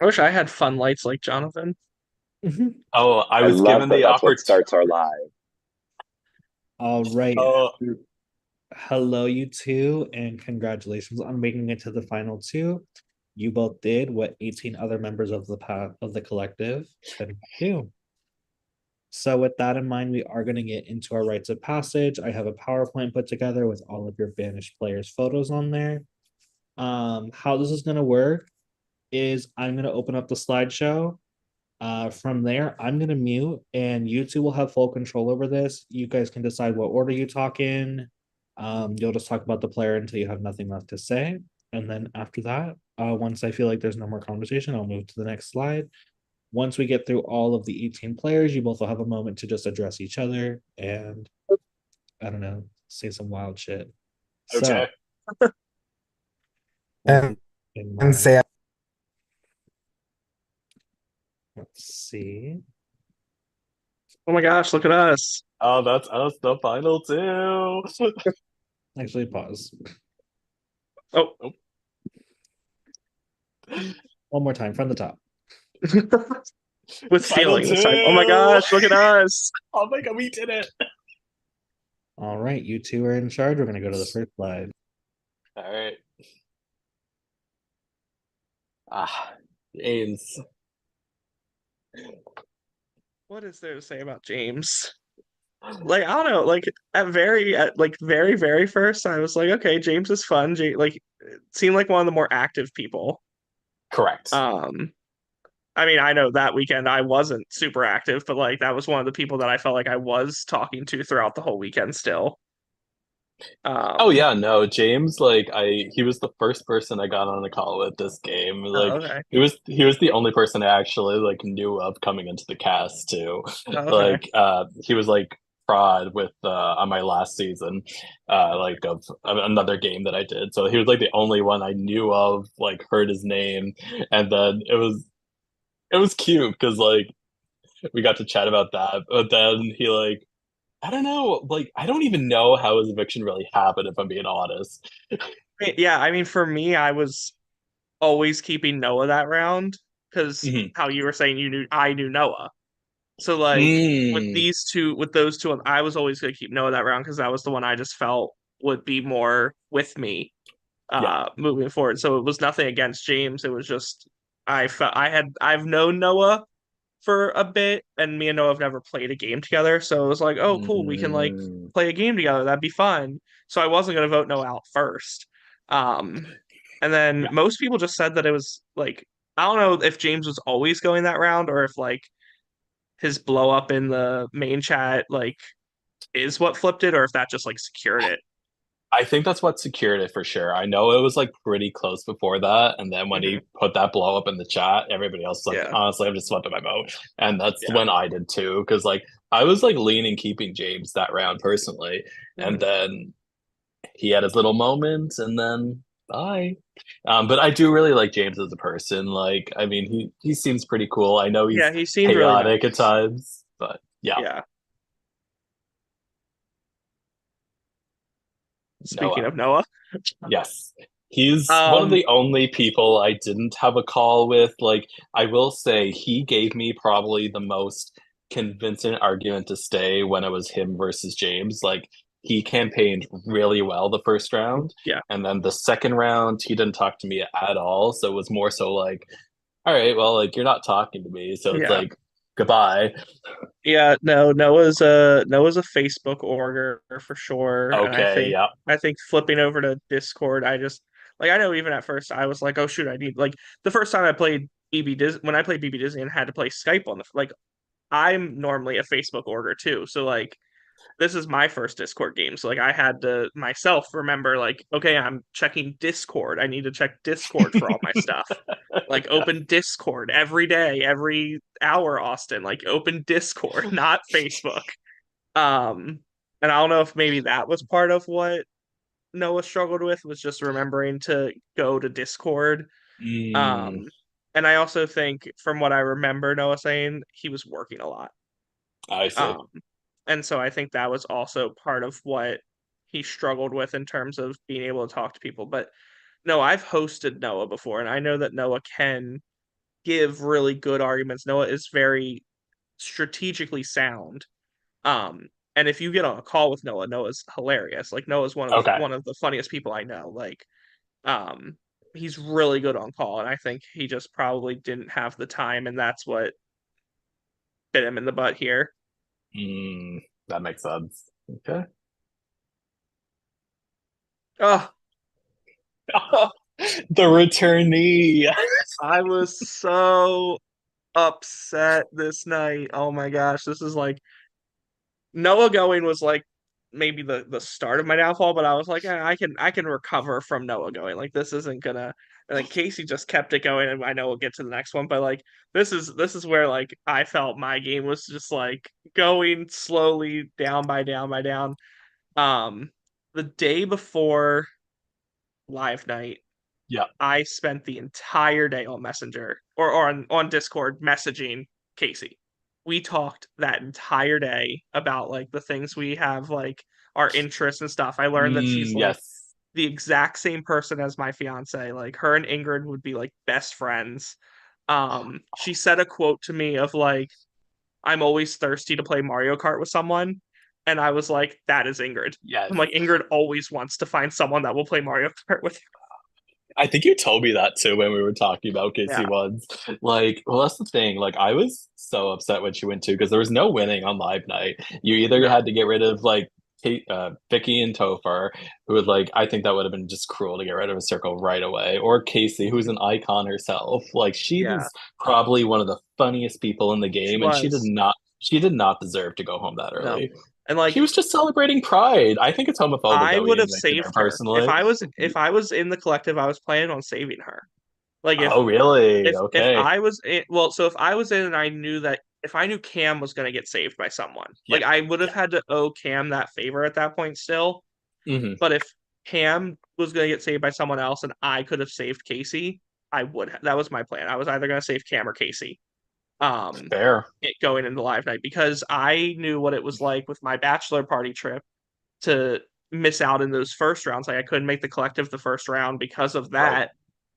I wish I had fun lights like Jonathan. Oh, I I was love given that the that's what opportunity. starts our live. All right. Oh, Hello, you two, and congratulations on making it to the final two. You both did what 18 other members of the collective could do. So, with that in mind, we are going to get into our rites of passage. I have a PowerPoint put together with all of your banished players' photos on there. How this is going to work is I'm going to open up the slideshow. From there, I'm going to mute, and you two will have full control over this. You guys can decide what order you talk in. You'll just talk about the player until you have nothing left to say. And then after that, once I feel like there's no more conversation, I'll move to the next slide. Once we get through all of the 18 players, you both will have a moment to just address each other and, I don't know, say some wild shit. okay. So, with and, that in and mind, say let's see. Oh my gosh, look at us. Oh, that's us, the final two. Actually, pause. Oh. Oh. One more time from the top. With Final feeling this time. Oh my two. gosh, look at us. Oh my god, we did it. All right, you two are in charge. We're going to go to the first slide. All right. Ah, James. What is there to say about James? Like, I don't know, like at very, very first, I was like, okay, James is fun. Like seemed like one of the more active people. Correct. Um, I mean, I know that weekend I wasn't super active, but like that was one of the people that I felt like I was talking to throughout the whole weekend still. Oh Um, yeah, no, James, he was the first person I got on a call with this game. oh, okay. He was the only person I actually like knew of coming into the cast too. Oh, okay. He was like prod with on my last season, of another game that I did. So he was like the only one I knew of, like heard his name, and then it was cute because like we got to chat about that, but then he like I don't know. Like, I don't even know how his eviction really happened, if I'm being honest. Yeah, I mean, for me, I was always keeping Noah that round because Mhm. how you were saying I knew Noah. So like Mm, with those two, I was always gonna keep Noah that round because that was the one I just felt would be more with me yeah. moving forward. So it was nothing against James. It was just I've known Noah for a bit, and me and Noah have never played a game together. So it was like, oh, cool, we can like Mm, play a game together. That'd be fun. So I wasn't gonna vote Noah out first. And then yeah. most people just said that it was like I don't know if James was always going that round or if like his blow up in the main chat like is what flipped it or if that just like secured it. I think that's what secured it for sure. I know it was like pretty close before that. And then when Hmm. he put that blow up in the chat, everybody else was like, Yeah. honestly, I'm just swept my vote. And that's Yeah. when I did too. Cause like I was like leaning keeping James that round personally. And Hmm. then he had his little moment and then bye. But I do really like James as a person. Like, I mean, he seems pretty cool. I know Yeah, he's he seemed really chaotic at nice. times, but yeah, Yeah. Speaking Noah. of Noah. Yes. He's one of Um the only people I didn't have a call with. Like, I will say he gave me probably the most convincing argument to stay when it was him versus James. Like, he campaigned really well the first round. yeah. And then the second round, he didn't talk to me at all. So it was more so like, all right, well, like, you're not talking to me. So it's Yeah. like, goodbye. Yeah, no, Noah's a Facebook orger for sure. And Okay, yeah. I think flipping over to Discord, I just like I know even at first I was like, oh shoot, I need like the first time I played BB Disney when I played BB Disney and had to play Skype on the like I'm normally a Facebook order too. So like this is my first Discord game. So like I had to myself remember like, okay, I'm checking Discord. I need to check Discord for all my stuff. Like open Discord every day, every hour, Austin. Like open Discord, not Facebook. Um, and I don't know if maybe that was part of what Noah struggled with was just remembering to go to Discord. Mm, Um, and I also think from what I remember Noah saying, he was working a lot. I see. Um, and so I think that was also part of what he struggled with in terms of being able to talk to people. But no, I've hosted Noah before, and I know that Noah can give really good arguments. Noah is very strategically sound. And if you get on a call with Noah, Noah's hilarious. Like Noah's Okay. one of the funniest people I know. Like, um, he's really good on call, and I think he just probably didn't have the time, and that's what bit him in the butt here. That makes sense. Okay. Oh, The returnee. I was so upset this night. Oh my gosh, this is like Noah going was like maybe the start of my downfall, but I was like, I can recover from Noah going. Like this isn't gonna. And then Casey just kept it going, and I know we'll get to the next one, but like this is where like I felt my game was just like going slowly down by down by down. Um, the day before live night, Yeah. I spent the entire day on Messenger or on Discord messaging Casey. We talked that entire day about like the things we have, like our interests and stuff. I learned that she's like Yes. the exact same person as my fiance. Like her and Ingrid would be like best friends. She said a quote to me of like, I'm always thirsty to play Mario Kart with someone. And I was like, that is Ingrid. Yes. I'm like, Ingrid always wants to find someone that will play Mario Kart with I think you told me that too when we were talking about her. Yeah. Casey once. Like, well, that's the thing. Like, I was so upset when she went to because there was no winning on live night. You either No. had to get rid of like Vicky and Topher, who would like I think that would have been just cruel to get rid of a circle right away, or Casey, who's an icon herself. Like, she Yeah. was probably one of the funniest people in the She game, and was. she did not deserve to go home that No. early. And She like was just celebrating Pride. I think it's homophobic I that we would have even mentioned her saved her. personally. If I was in the collective, I was planning on saving her. Like Oh, really? if Okay. I was in, well, so if I was in and I knew that if I knew Cam was going to get saved by someone, Yeah. like I would have Yeah. had to owe Cam that favor at that point still. Hmm. But if Cam was going to get saved by someone else and I could have saved Casey, I would have. That was my plan. I was either going to save Cam or Casey. Um, Fair. going into live night because I knew what it was like with my bachelor party trip to miss out in those first rounds. Like I couldn't make the collective the first round because of Right. that,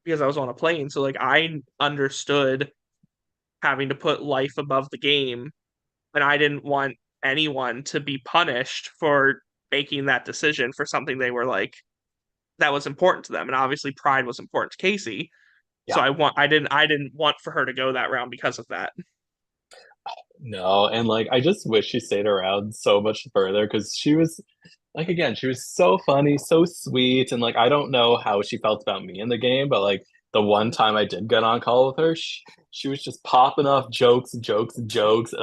because I was on a plane. So like I understood having to put life above the game, and I didn't want anyone to be punished for making that decision for something they were like that was important to them. And obviously pride was important to Casey. So Yeah. I didn't want for her to go that round because of that. No, and like I just wish she stayed around so much further because she was like again, she was so funny, so sweet, and like I don't know how she felt about me in the game, but like the one time I did get on call with her, she was just popping off jokes, jokes, jokes.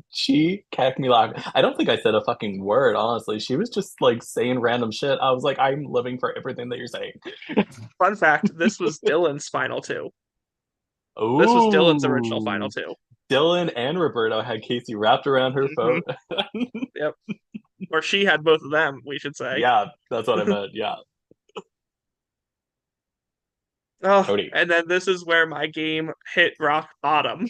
She kept me laughing. I don't think I said a fucking word, honestly. She was just like saying random shit. I was like, I'm living for everything that you're saying. Fun fact, this was Dylan's final two. This was Dylan's original final Ooh, two. Dylan and Roberto had Casey wrapped around her Hmm. phone. Yep. Or she had both of them, we should say. Yeah, that's what I meant. Yeah. Oh, Cody. and then this is where my game hit rock bottom.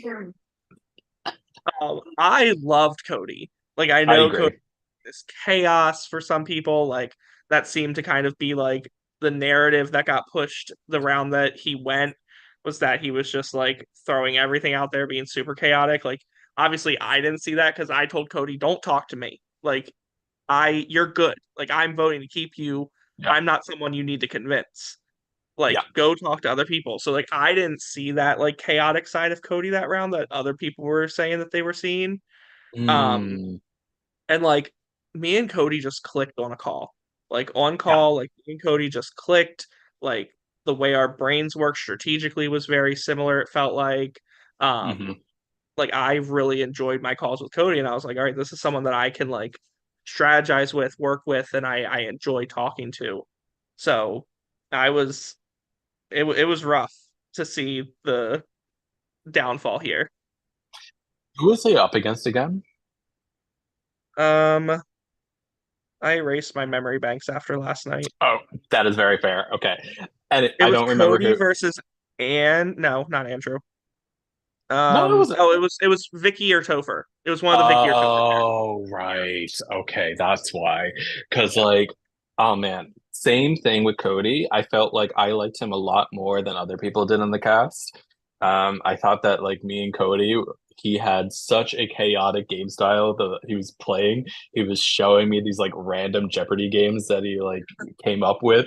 I loved Cody. Like I I know Cody agree. is chaos for some people. Like that seemed to kind of be like the narrative that got pushed the round that he went was that he was just like throwing everything out there, being super chaotic. Like obviously I didn't see that because I told Cody, don't talk to me. Like you're good. Like I'm voting to keep you. Yeah. I'm not someone you need to convince. Like Yeah. go talk to other people. So like I didn't see that like chaotic side of Cody that round that other people were saying that they were seeing. Um Mm, and like me and Cody just clicked on a call. Like on yeah. call, like me and Cody just clicked. Like the way our brains work strategically was very similar, it felt like. Hmm. Like I really enjoyed my calls with Cody and I was like, all right, this is someone that I can like strategize with, work with, and I enjoy talking to. So I was it was rough to see the downfall here. Who was he up against again? Um, I erased my memory banks after last night. Oh, that is very fair. Okay. And It I was don't remember Cody who. versus no, not Andrew. No, it was. Oh, it was Vicky or Topher. It was one of the Vicky or Topher pairs. Oh, right. Okay, that's why. Because, like, oh man, same thing with Cody. I felt like I liked him a lot more than other people did in the cast. I thought that like me and Cody, he had such a chaotic game style that he was playing. He was showing me these like random Jeopardy games that he like came up with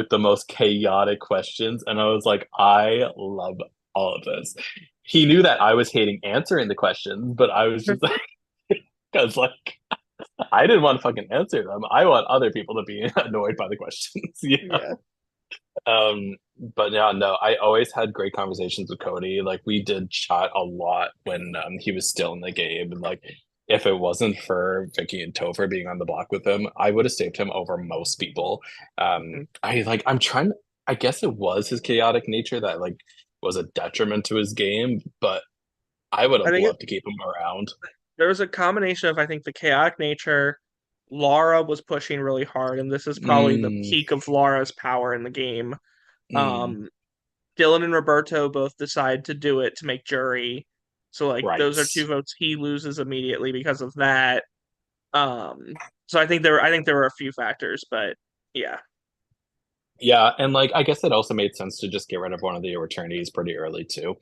the most chaotic questions, and I was like, I love all of this. He knew that I was hating answering the questions, but I was just like, because like I didn't want to fucking answer them. I want other people to be annoyed by the questions. Yeah. Yeah. Um, but yeah, no, I always had great conversations with Cody. Like we did chat a lot when he was still in the game, and like if it wasn't for Vicky and Topher being on the block with him, I would have saved him over most people. Mhm. I'm trying. I guess it was his chaotic nature that like was a detriment to his game, but I would I have think loved to keep him around. there was a combination of, I think, the chaotic nature. Laura was pushing really hard, and this is probably the Mm, peak of Laura's power in the game. mm, Um, Dylan and Roberto both decide to do it to make jury. So like right. those are two votes he loses immediately because of that. So I think there were a few factors, but yeah. Yeah, and like I guess it also made sense to just get rid of one of the attorneys pretty early too,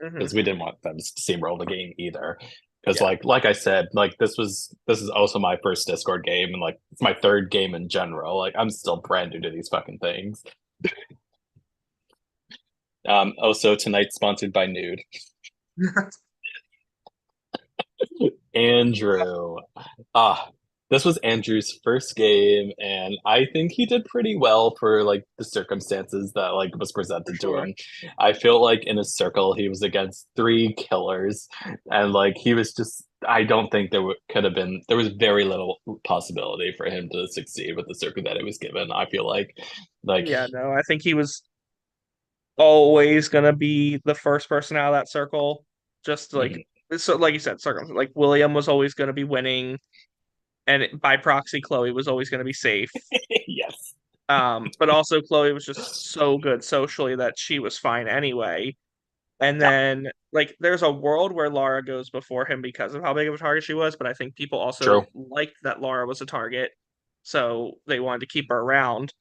Hmm. because we didn't want them to steamroll the game either. Because Yeah. like I said, like this is also my first Discord game and like it's my third game in general. Like I'm still brand new to these fucking things. Also tonight sponsored by Nude. Andrew. Ah, this was Andrew's first game, and I think he did pretty well for like the circumstances that like was For presented to sure. him. I feel like in his circle he was against three killers, and like he was just. I don't think could have been. There was very little possibility for him to succeed with the circle that it was given. I feel like Yeah, no, I think he was always gonna be the first person out of that circle. Just like mhm. so, like you said, circle. Like William was always gonna be winning, and by proxy, Chloe was always gonna be safe. Yes, But also Chloe was just so good socially that she was fine anyway. And yeah, then like there's a world where Lara goes before him because of how big of a target she was, but I think people also true. liked that Lara was a target, so they wanted to keep her around.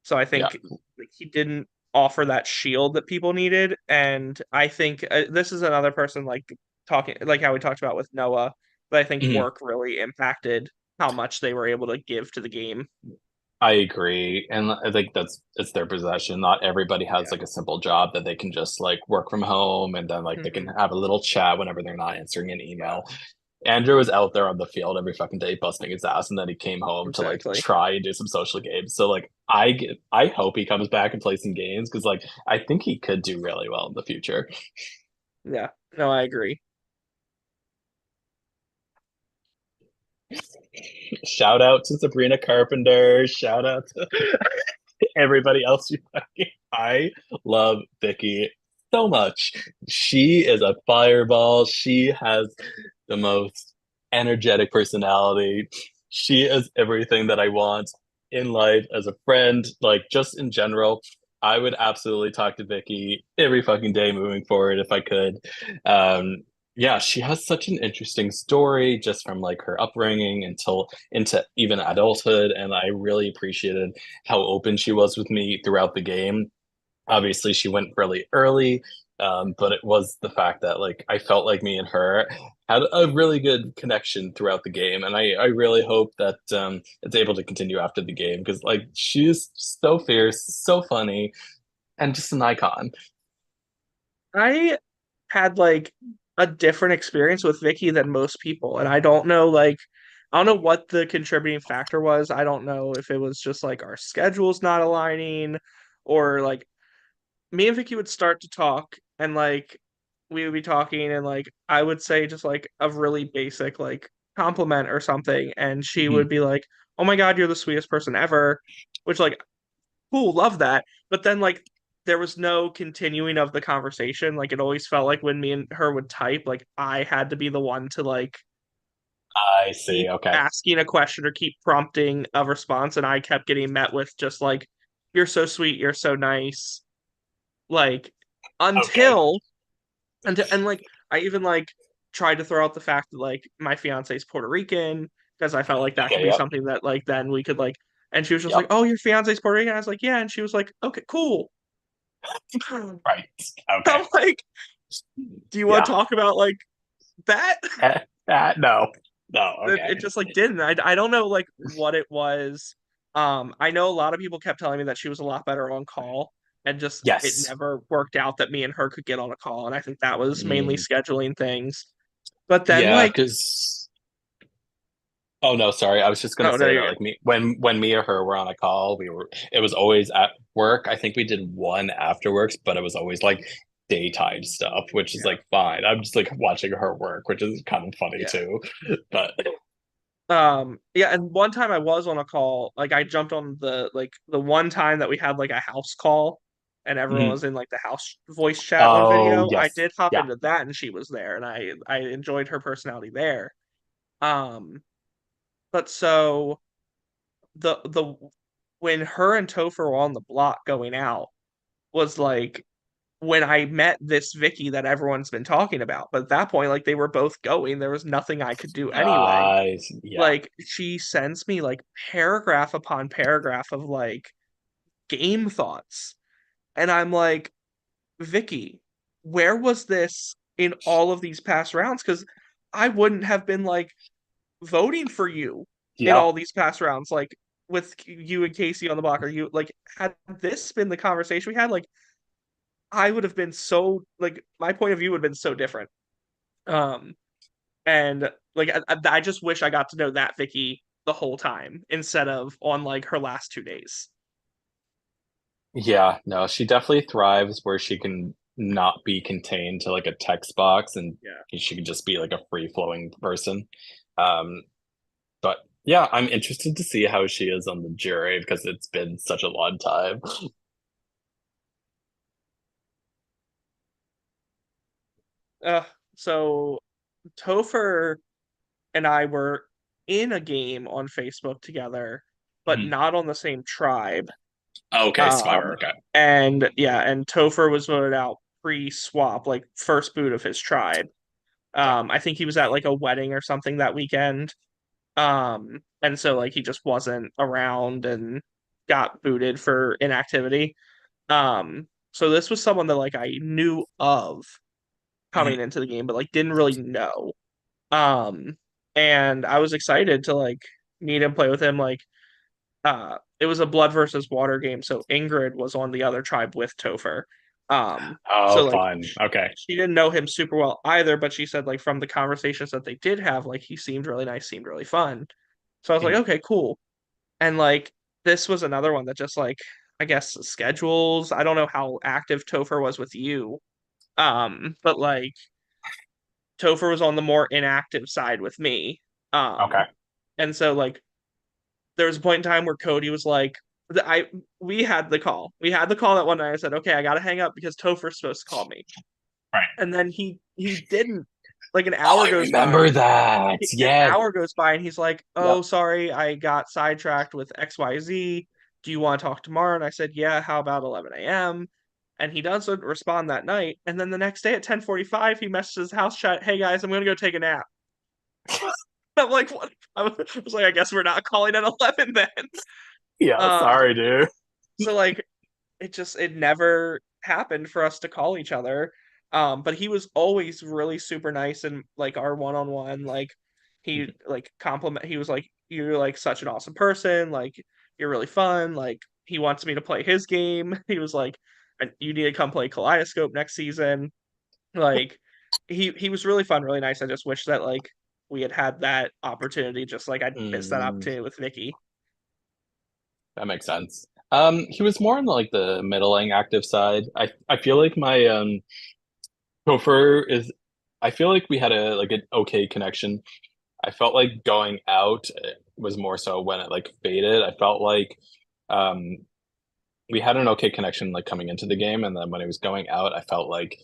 So I Yeah. think like, he didn't offer that shield that people needed, and I think this is another person like talking like how we talked about with Noah, but I think Mhm. work really impacted how much they were able to give to the game. I agree. And I think it's their possession. Not everybody has Yeah. like a simple job that they can just like work from home and then like they can Hmm. have a little chat whenever they're not answering an email. Andrew was out there on the field every fucking day busting his ass and then he came home to like Exactly. try and do some social games. So like I hope he comes back and plays some games because like I think he could do really well in the future. Yeah. No, I agree. Shout out to Sabrina Carpenter. Shout out to everybody else. I love Vicky so much. She is a fireball. She has the most energetic personality. She is everything that I want in life as a friend, like just in general. I would absolutely talk to Vicky every fucking day moving forward if I could. Um, yeah, she has such an interesting story just from like her upbringing until into even adulthood, and I really appreciated how open she was with me throughout the game. Obviously, she went really early, but it was the fact that like I felt like me and her had a really good connection throughout the game, and I really hope that it's able to continue after the game because like she's so fierce, so funny, and just an icon. I had like a different experience with Vicky than most people, and I don't know like I don't know what the contributing factor was. I don't know if it was just like our schedules not aligning or like me and Vicky would start to talk and like we would be talking and like I would say just like a really basic like compliment or something and she Mhm. would be like, "Oh my God, you're the sweetest person ever," which like cool, love that. But then like there was no continuing of the conversation. Like it always felt like when me and her would type, like I had to be the one to like I see. keep Okay. asking a question or keep prompting a response, and I kept getting met with just like, "You're so sweet, you're so nice." Like Okay. until and like I even like tried to throw out the fact that like my fiance is Puerto Rican because I felt like that could Okay. be Yep. something that like then we could like and she was just like, Yep. "Oh, your fiance's Puerto Rican." I was like, "Yeah," and she was like, "Okay, cool." Right. Okay. I'm like, Do you want Yeah. to talk about like that? No. No. It Okay. just like didn't. I don't know like what it was. I know a lot of people kept telling me that she was a lot better on call, and just it Yes. never worked out that me and her could get on a call, and I think that was mainly Mm, scheduling things. But then yeah, like, because oh no, sorry. I was just gonna oh no, say you're that good. like me when me or her were on a call, we were it was always at work. I think we did one afterwards, but it was always like daytime stuff, which is Yeah, like fine. I'm just like watching her work, which is kind of funny yeah. too. But Yeah, and one time I was on a call, like I jumped on the one time that we had like a house call and everyone mhm. was in like the house voice chat on Oh video. I yes. did hop Yeah. into that and she was there and I enjoyed her personality there. Um, but so the when her and Topher were on the block going out was like when I met this Vicky that everyone's been talking about. But at that point, like they were both going, there was nothing I could do anyway. Yeah. Like she sends me like paragraph upon paragraph of like game thoughts. And I'm like, Vicky, where was this in all of these past rounds? Because I wouldn't have been like voting for you in Yeah. all these past rounds, like with you and Casey on the block, or you like had this been the conversation we had, like I would have been so like my point of view would have been so different. Um, and like I just wish I got to know that Vicky the whole time instead of on like her last 2 days. Yeah. No, she definitely thrives where she can not be contained to like a text box and Yeah. she can just be like a free flowing person. Um, But yeah, I'm interested to see how she is on the jury because it's been such a long time. Uh, so Topher and I were in a game on Facebook together, but Mhm. not on the same tribe. Okay, smart. Um, Okay. and yeah, and Topher was voted out pre-swap, like first boot of his tribe. Okay. I think he was at like a wedding or something that weekend. And so like he just wasn't around and got booted for inactivity. So this was someone that like I knew of Mhm. coming into the game, but like didn't really know. Um, and I was excited to like meet him, play with him. Like, it was a blood versus water game, so Ingrid was on the other tribe with Topher. Oh, So like fun. Okay. she didn't know him super well either, but she said like from the conversations that they did have, like he seemed really nice, seemed really fun. So I was like, Mhm. okay, cool. And like this was another one that just like I guess schedules. I don't know how active Topher was with you. But like Topher was on the more inactive side with me. Okay. And so like there was a point in time where Cody was like, I we had the call. We had the call that one night. I said, okay, I gotta hang up because Topher's supposed to call me. Right. And then he didn't. Like an Oh, hour I goes remember by. that. An Yeah. hour goes by and he's like, Yep. "Oh, sorry, I got sidetracked with XYZ. Do you want to talk tomorrow?" And I said, "Yeah, how about 11 a.m.?" And he doesn't respond that night. And then the next day at 10:45, he messages house chat, "Hey guys, I'm gonna go take a nap." I'm like, "What?" I was like, "I guess we're not calling at 11 then." Yeah. Um, Sorry, dude. so like it never happened for us to call each other. But he was always really super nice and like our one-on-one, like he like compliment he was like, "You're like such an awesome person, like you're really fun." Like he wants me to play his game. He was like, You need to come play Kaleidoscope next season." Like he was really fun, really nice. I just wish that like we had had that opportunity, just like I'd missed that Mm, opportunity with Vicky. that makes sense. He was more on like the middling active side. I feel like my Topher is. I feel like we had a like an okay connection. I felt like going out was more so when it like faded. I felt like um we had an okay connection like coming into the game, and then when he was going out, I felt like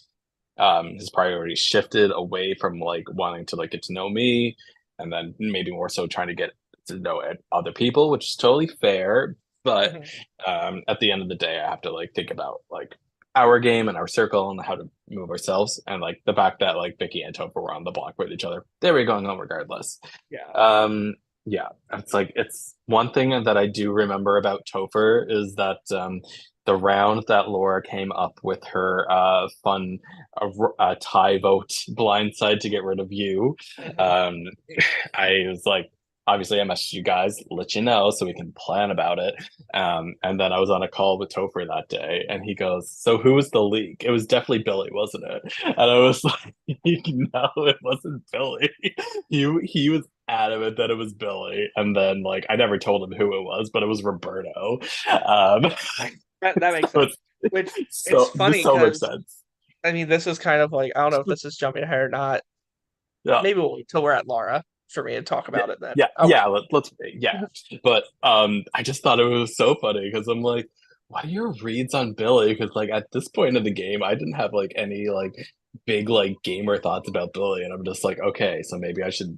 his priorities shifted away from like wanting to like get to know me, and then maybe more so trying to get to know other people, which is totally fair. But Mhm. at the end of the day, I have to like think about like our game and our circle and how to move ourselves, and like the fact that like Vicky and Topher were on the block with each other, they were going home regardless. Yeah. Um, Yeah, it's like it's one thing that I do remember about Topher is that the round that Laura came up with her fun tie vote blindside to get rid of you. Mhm. Um, I was like, obviously, I messaged you guys, let you know so we can plan about it. And then I was on a call with Topher that day, and he goes, "So who was the leak? It was definitely Billy, wasn't it?" And I was like, "No, it wasn't Billy." He was adamant that it was Billy, and then like I never told him who it was, but it was Roberto. Um, That makes so sense. Which it's so this funny so makes because sense. I mean this is kind of like I don't know if this is jumping ahead or not. Yeah, Maybe we'll wait till we're at Laura for me to talk yeah, about it then. yeah, Okay. yeah. Let's yeah. But I just thought it was so funny because I'm like, what are your reads on Billy? Because like at this point in the game, I didn't have like any like big like gamer thoughts about Billy, and I'm just like, okay, so maybe I should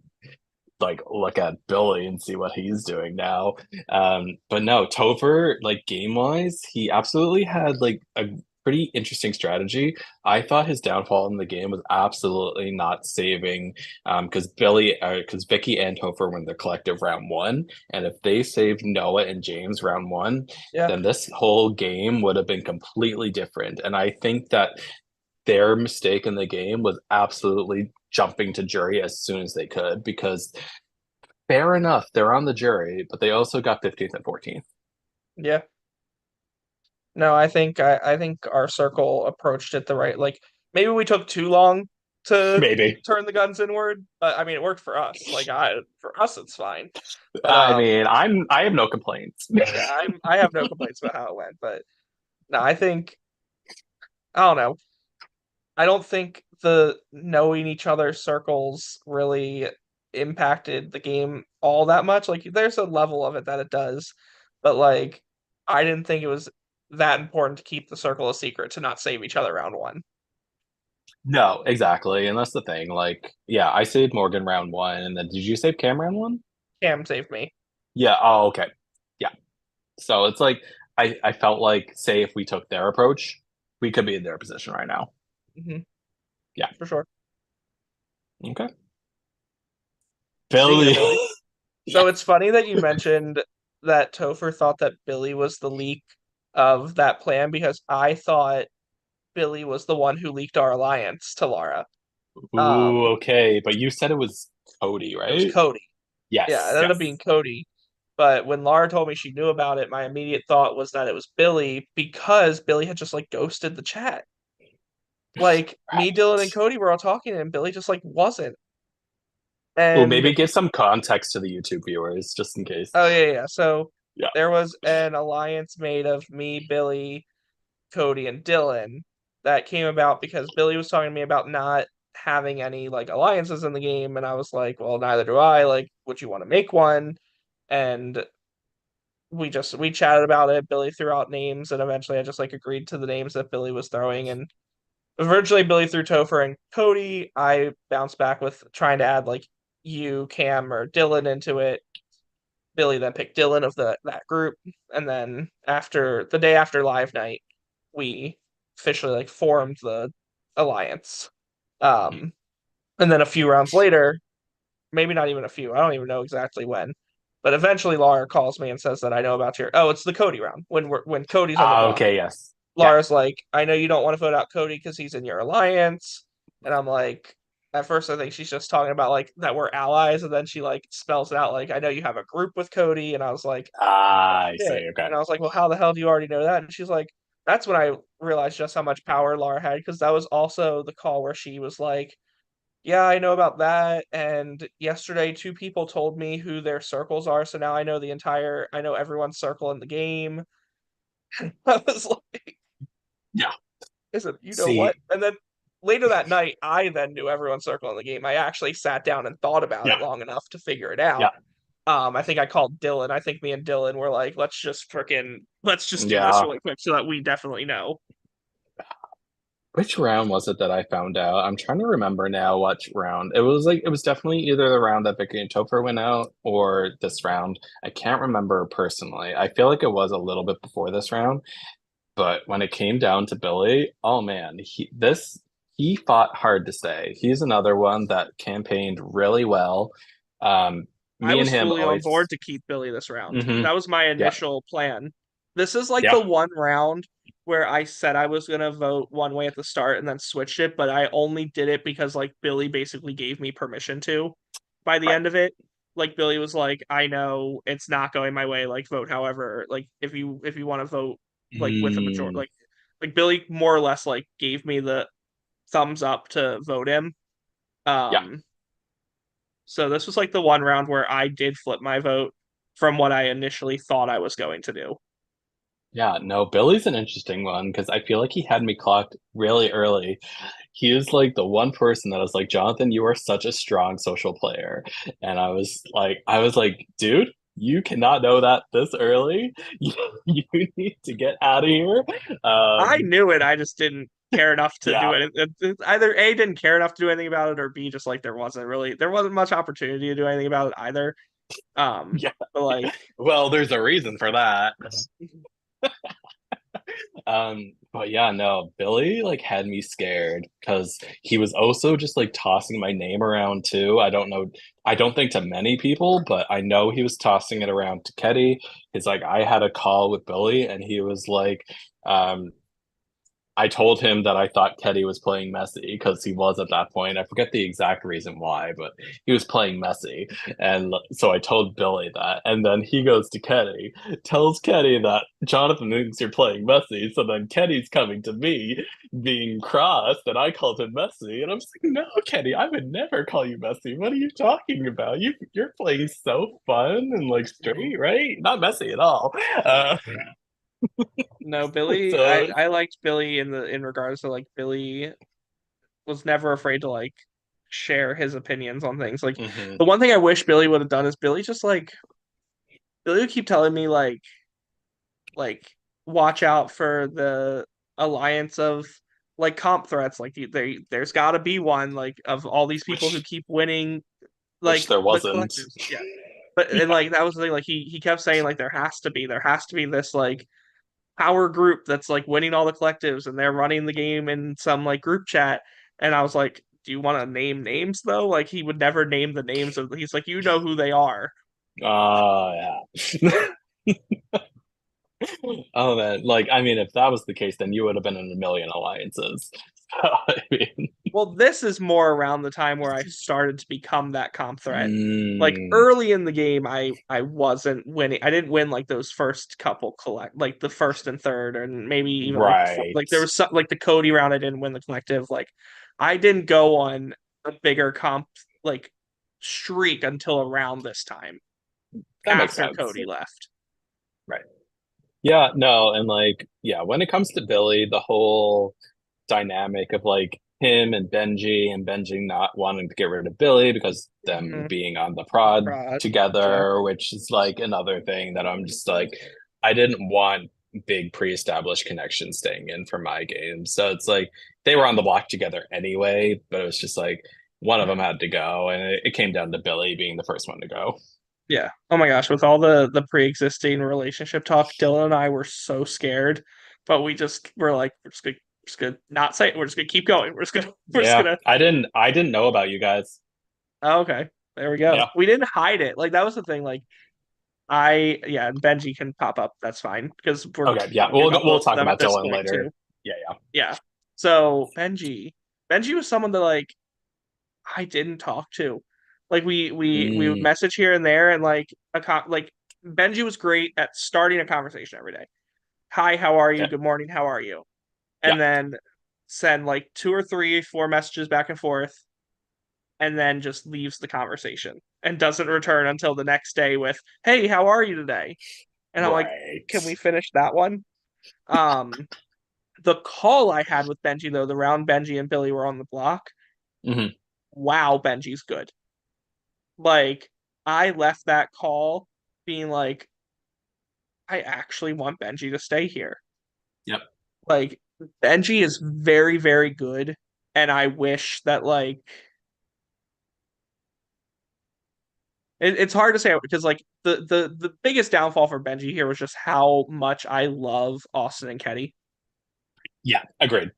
like look at Billy and see what he's doing now. But no, Topher, like game wise, he absolutely had like a pretty interesting strategy. I thought his downfall in the game was absolutely not saving because because Vicky and Topher were in the collective round one. And if they saved Noah and James round one, Yeah. then this whole game would have been completely different. And I think that their mistake in the game was absolutely jumping to jury as soon as they could because fair enough, they're on the jury, but they also got 15th and 14th. Yeah. No, I think our circle approached it the right like maybe we took too long to Maybe. turn the guns inward, but I mean it worked for us. Like I for us it's fine. But I mean, I have no complaints. yeah, I have no complaints about how it went, but no, I think I don't know. I don't think the knowing each other's circles really impacted the game all that much. Like there's a level of it that it does, but like I didn't think it was that important to keep the circle a secret to not save each other round one. No, exactly. And that's the thing. Like, yeah, I saved Morgan round one, and then did you save Cam round one? Cam saved me. Yeah. Oh, okay. Yeah. So it's like I felt like, say, if we took their approach, we could be in their position right now. Hmm. Yeah. For sure. Okay. Speaking of Billy. Billy, Yeah. so it's funny that you mentioned that Topher thought that Billy was the leak of that plan because I thought Billy was the one who leaked our alliance to Lara. Ooh, Um, okay. But you said it was Cody, it was right? Cody. Yeah, it Yes. ended up being Yes. Cody. But when Lara told me she knew about it, my immediate thought was that it was Billy because Billy had just like ghosted the chat. Like me, Dylan, and Right. Cody were all talking, and Billy just like wasn't. Well, And maybe give some context to the YouTube viewers, just in case. oh yeah, yeah. So Yeah. there was an alliance made of me, Billy, Cody, and Dylan that came about because Billy was talking to me about not having any like alliances in the game, and I was like, well, neither do I. Like, would you want to make one? And we chatted about it. Billy threw out names, and eventually I just like agreed to the names that Billy was throwing. And eventually Billy threw Topher and Cody. I bounced back with trying to add like you, Cam, or Dylan into it. Billy then picked Dylan of the that group, and then after the day after live night, we officially like formed the alliance. Um, and then a few rounds later, maybe not even a few. I don't even know exactly when. But eventually Lara calls me and says that I know about your oh, it's the Cody round when Cody's on the Ah, block. okay, yes. Yeah. Lara's like, I know you don't want to vote out Cody because he's in your alliance. And I'm like, at first I think she's just talking about like that we're allies, and then she like spells it out like I know you have a group with Cody, and I was like, oh Ah, I shit. see. Okay. And I was like, well, how the hell do you already know that? And she's like, that's when I realized just how much power Lara had, because that was also the call where she was like, yeah, I know about that. And yesterday, two people told me who their circles are. So now I know everyone's circle in the game. I was like, Yeah. I said, you know what? See, And then later that night, I then knew everyone's circle in the game. I actually sat down and thought about it yeah, long enough to figure it out. yeah, I think I called Dylan. I think me and Dylan were like, let's just do this yeah. really quick so that we definitely know. Which round was it that I found out? I'm trying to remember now which round. It was definitely either the round that Vicky and Topher went out or this round. I can't remember personally. I feel like it was a little bit before this round, but when it came down to Billy, oh man, he fought hard to stay. He's another one that campaigned really well. I Me and was him fully on board always. to keep Billy this round. Hmm. That was my Yeah, initial plan. This is like the yeah, one round where I said I was gonna vote one way at the start and then switched it, but I only did it because like Billy basically gave me permission to by the right. end of it. Like Billy was like, I know it's not going my way, like vote however, like if you want to vote like with a majority Mm, like Billy more or less like gave me the thumbs up to vote him. yeah. Um so this was like the one round where I did flip my vote from what I initially thought I was going to do. Yeah, no, Billy's an interesting one because I feel like he had me clocked really early. He is like the one person that was like, Jonathan, you are such a strong social player. And I was like, dude, you cannot know that this early. You need to get out of here. I Um, knew it, I just didn't care enough to do yeah, it. Either A didn't care enough to do anything about it, or B just like there wasn't much opportunity to do anything about it either. yeah. But like Well, there's a reason for that. But yeah, no, Billy like had me scared because he was also just like tossing my name around too. I don't know, I don't think to many people, but I know he was tossing it around to Ketty. It's like I had a call with Billy and he was like, um, I told him that I thought Teddy was playing Messi because he was at that point. I forget the exact reason why, but he was playing Messi. And so I told Billy that. And then he goes to Kenny, tells Kenny that Jonathan thinks you're playing Messi. So then Kenny's coming to me being crossed, and I called him Messi. And I'm just like, no, Kenny, I would never call you Messi. What are you talking about? You're playing so fun and like straight, right? Not Messi at all. Uh, no, Billy, I so I liked Billy in regards to like Billy was never afraid to like share his opinions on things. Like mhm. the one thing I wish Billy would have done is Billy would keep telling me like watch out for the alliance of like comp threats. Like there's got to be one like of all these people who which keep winning which like there the wasn't. collectives. Yeah, but and Yeah. like that was the thing. Like he kept saying like there has to be this like power group that's like winning all the collectives and they're running the game in some like group chat. And I was like, do you want to name names though? Like he would never name the names of. He's like, you know who they are. Yeah. Oh man, like I mean, if that was the case, then you would have been in a million alliances. So, I mean, Well, this is more around the time where I started to become that comp threat. Like mm, early in the game, I wasn't winning. I didn't win like those first couple collect, like the first and third, and maybe even like right. like there was some like the Cody round. I didn't win the collective. Like I didn't go on a bigger comp like streak until around this time That makes after sense. Cody left. Right. Yeah, no, and like, yeah, when it comes to Billy, the whole dynamic of like him and Benji not wanting to get rid of Billy because them Mhm. being on the prod Yeah. together, which is like another thing that I'm just like, I didn't want big pre-established connections staying in for my game. So it's like they were on the block together anyway, but it was just like one of them had to go, and it came down to Billy being the first one to go. Yeah. Oh my gosh, with all the pre-existing relationship talk, Dylan and I were so scared, but we just were like, we're just gonna not say it. We're just gonna keep going. We're just Yeah, gonna I didn't know about you guys. oh, okay. There we go. Yeah. We didn't hide it. Like that was the thing. Like yeah, and Benji can pop up. That's fine because we're Okay. Yeah. talking We'll about we'll both of talk them at about this Dylan point later. too. Yeah. Yeah. Yeah. So Benji was someone that like I didn't talk to. Like we would Mm, message here and there, and like Benji was great at starting a conversation every day. Hi, how are you? okay. Good morning, how are you? Yeah. And then send like two or three, four messages back and forth, and then just leaves the conversation and doesn't return until the next day with, "Hey, how are you today?" And I'm like, Right. "Can we finish that one?" Um, the call I had with Benji though, the round Benji and Billy were on the block. Hmm. Wow, Benji's good. Like I left that call being like, I actually want Benji to stay here. Yep. Like Benji is very, very good, and I wish that like it's hard to say because like the biggest downfall for Benji here was just how much I love Austin and Ketty. Yeah. Agreed.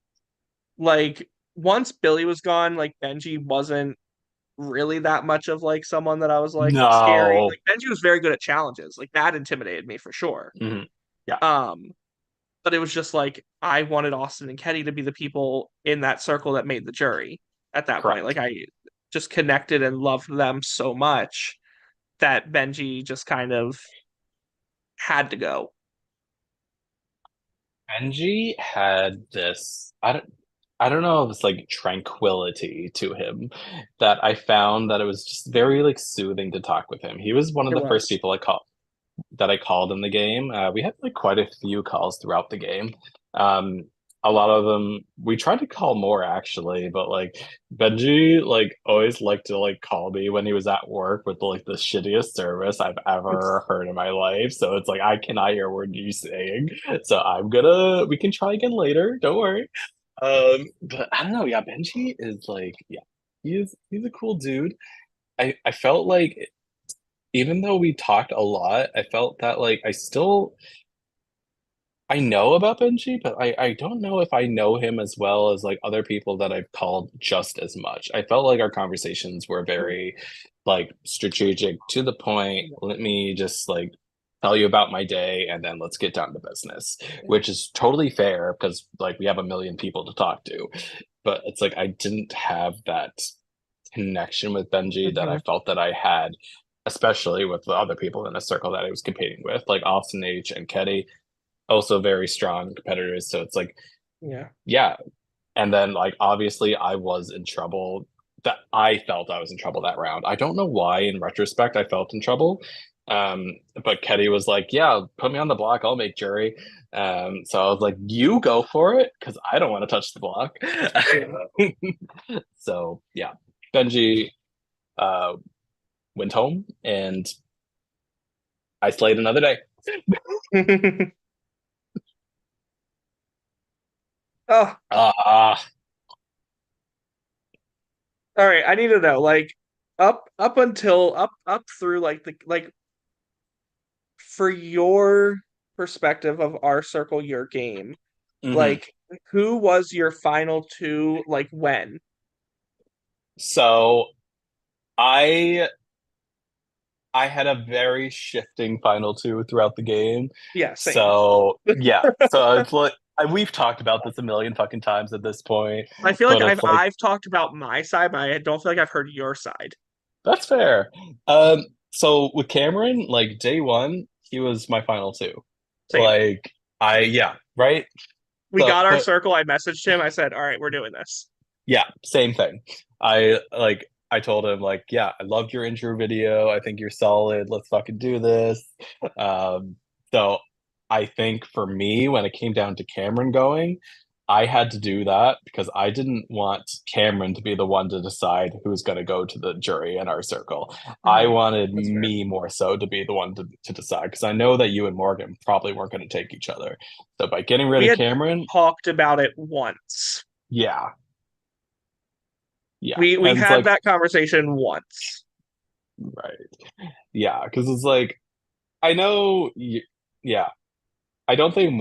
Like once Billy was gone, like Benji wasn't. really that much of like someone that I was like scary. No. Like Benji was very good at challenges. Like that intimidated me for sure. Mhm. Yeah, Um, but it was just like I wanted Austin and Kenny to be the people in that circle that made the jury at that point. Like correct. I just connected and loved them so much that Benji just kind of had to go. Benji had this, I don't know if it's like tranquility to him that I found that it was just very like soothing to talk with him. He was one of It the first was. people I called in the game. We had like quite a few calls throughout the game. Um, a lot of them we tried to call more actually, but like Benji like always liked to like call me when he was at work with like the shittiest service I've ever heard in my life. So it's like I cannot hear a word you're saying. So we can try again later. Don't worry. But I don't know. Yeah, Benji is like yeah, he's a cool dude. I felt like even though we talked a lot, I felt that like I know about Benji, but I don't know if I know him as well as like other people that I've called just as much. I felt like our conversations were very like strategic to the point. Let me just like tell you about my day and then let's get down to business, which is totally fair because like we have a million people to talk to. But it's like I didn't have that connection with Benji that Mm-hmm. I felt that I had, especially with the other people in the circle that I was competing with, like Austin H and Ketty, also very strong competitors. So it's like, Yeah. yeah. And then like obviously I was in trouble that I felt I was in trouble that round. I don't know why in retrospect I felt in trouble. But Ketty was like, yeah, put me on the block, I'll make jury. So I was like, you go for it, because I don't want to touch the block. So yeah. Benji uh went home and I slayed another day. Oh, Ah, all right. I need to know, like, up until up through like the like for your perspective of our circle, your game, mhm. like who was your final two? Like when? So I I had a very shifting final two throughout the game. Yeah, same. So yeah, so it's like we've talked about this a million fucking times at this point, I feel like but I've it's like I've talked about my side, but I don't feel like I've heard your side. that's fair. So with Cameron, like day one, he was my final two. Same. Like yeah, right. We So, got our but circle. I messaged him. I said, "All right, we're doing this." yeah, same thing. I told him like, yeah, I loved your intro video. I think you're solid. Let's fucking do this. Um, so I think for me, when it came down to Cameron going, I had to do that because I didn't want Cameron to be the one to decide who's going to go to the jury in our circle. I Mhm. wanted That's fair. me more so to be the one to decide because I know that you and Morgan probably weren't going to take each other. So by getting rid We of had Cameron, talked about it once. yeah, yeah. We And it's had like, that conversation once. right. Yeah, because it's like I know, yeah. I don't think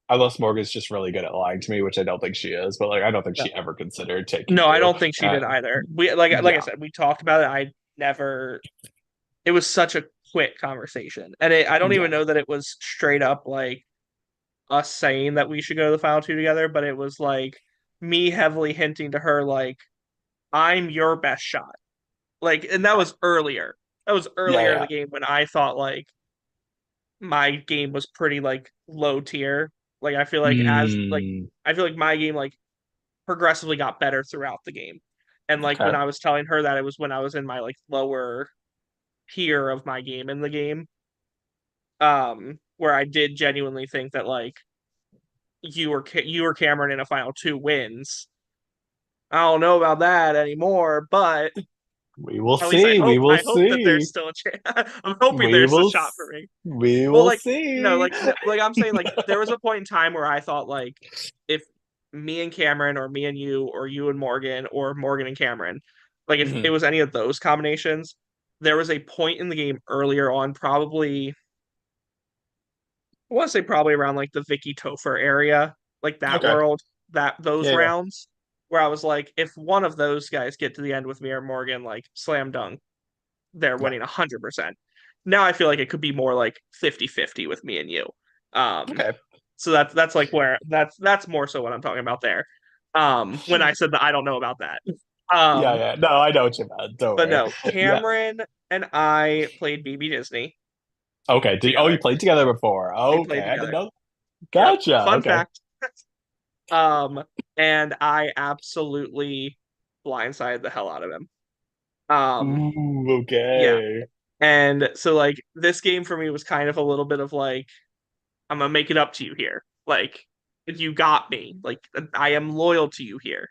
unless Morgan's just really good at lying to me, which I don't think she is, but like I don't think she No, ever considered taking no, I you. don't think she Uh, did either. We like I yeah, said, we talked about it. I never. It was such a quick conversation, and I don't even yeah, know that it was straight up like us saying that we should go to the final two together, but it was like me heavily hinting to her like I'm your best shot. Like, and that was earlier. That was yeah, earlier in the yeah. game when I thought like my game was pretty like low tier. Like I feel like as like Mm, I feel like my game like progressively got better throughout the game. And like when okay. I was telling her that it was when I was in my like lower tier of my game in the game, where I did genuinely think that like you or Cameron in a final two wins. I don't know about that anymore, but We will at least see. We will I hope that there's see. still a chance. I'm hoping We there's a will. shot for me. We Well, will like no, see. like I'm saying, like there was a point in time where I thought like if me and Cameron or me and you or you and Morgan or Morgan and Cameron, like if it Mhm. was any of those combinations, there was a point in the game earlier on, probably I want to say probably around like the Vicky Topher area, like that Okay. world, that those Yeah, yeah. rounds. where I was like, if one of those guys get to the end with me or Morgan, like slam dunk, they're Yeah. winning 100%. Now I feel like it could be more like 50-50 with me and you. Um, Okay. so that's like where that's more so what I'm talking about there. When I said that I don't know about that. Yeah, Um, yeah. No, I know what you meant. Don't but worry. no, Yeah. Cameron and I played BB Disney Okay. Oh, you together. played together before. We played Okay. I didn't together. know. Yep. Gotcha. Fun Okay. fact. Um, and I absolutely blindsided the hell out of him. Um, Ooh, yeah. okay. And so like this game for me was kind of a little bit of like, I'm gonna make it up to you here. Like, you got me. Like, I am loyal to you here.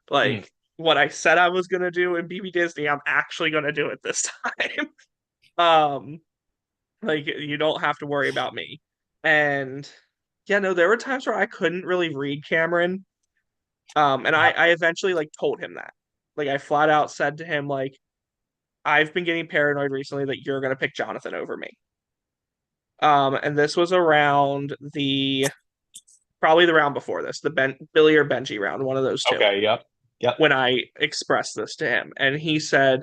Mm. Like, what I said I was gonna do in BB Disney, I'm actually gonna do it this time. um, like you don't have to worry about me. And yeah, no, there were times where I couldn't really read Cameron. And Yeah. I eventually like told him that. Like I flat out said to him, like, I've been getting paranoid recently that you're gonna pick Jonathan over me. And this was around the probably the round before this, the Billy or Benji round, one of those two, Okay. Yep. Yep. when I expressed this to him. And he said,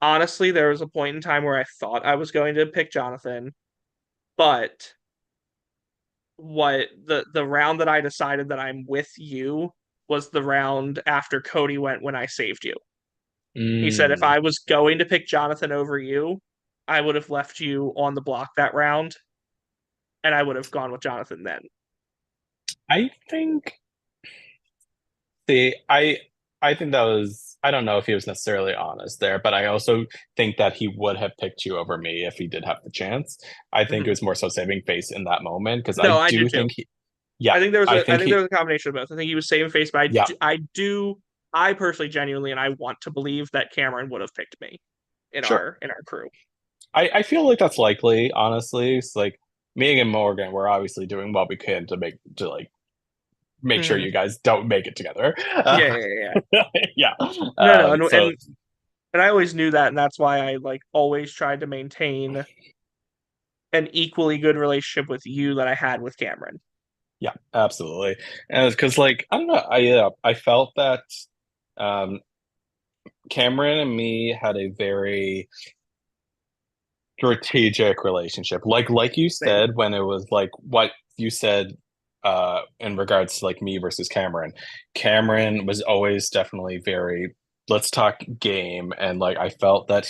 honestly, there was a point in time where I thought I was going to pick Jonathan, but what the round that I decided that I'm with you was the round after Cody went when I saved you. He said if Mm. I was going to pick Jonathan over you, I would have left you on the block that round and I would have gone with Jonathan then. I think I think that was I don't know if he was necessarily honest there, but I also think that he would have picked you over me if he did have the chance. I think it Mhm. was more so saving face in that moment because No, I I do do too. think yeah, I I think think there was a combination of both. I think he was saving face, but yeah, I personally genuinely and I want to believe that Cameron would have picked me sure. in our crew. I feel like that's likely, honestly. It's like me and Morgan, we're obviously doing what we can to make sure Mhm. you guys don't make it together. Yeah, yeah, yeah. Yeah. No, no, So and I always knew that, and that's why I like always tried to maintain an equally good relationship with you that I had with Cameron. yeah, absolutely. And because like I don't know, I felt that um Cameron and me had a very strategic relationship. Like you Same. said when it was like what you said in regards to like me versus Cameron. Cameron was always definitely very let's talk game and like I felt that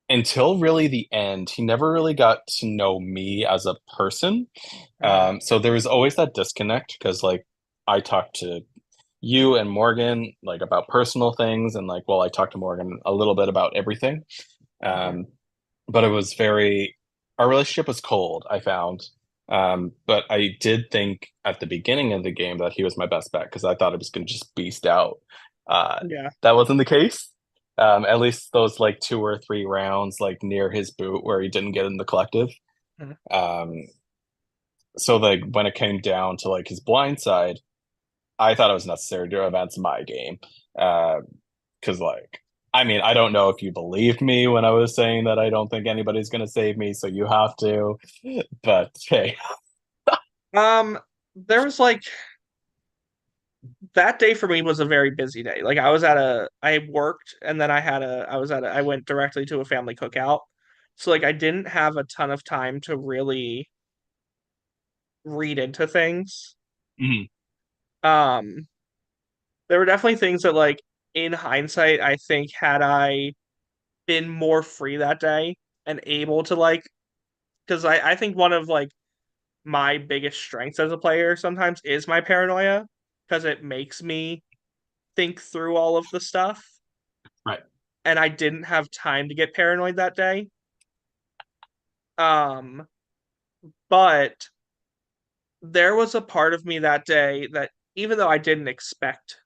until really the end, he never really got to know me as a person. Mhm. So there was always that disconnect because like I talked to you and Morgan like about personal things and like well I talked to Morgan a little bit about everything. Mhm. Um, but it was very our relationship was cold, I found. But I did think at the beginning of the game that he was my best bet because I thought it was going to just beast out. Yeah. That wasn't the case. At least those like two or three rounds like near his boot where he didn't get in the collective. Mhm. Um, so like when it came down to like his blind side, I thought it was necessary to advance my game. Because like I mean, I don't know if you believed me when I was saying that I don't think anybody's gonna save me, so you have to. But hey, There was like that day for me was a very busy day. Like I worked and then I went directly to a family cookout. So like I didn't have a ton of time to really read into things. mhm, Um, there were definitely things that like in hindsight, I think had I been more free that day and able to like because I think one of like my biggest strengths as a player sometimes is my paranoia because it makes me think through all of the stuff. right, And I didn't have time to get paranoid that day. Um, but there was a part of me that day that even though I didn't expect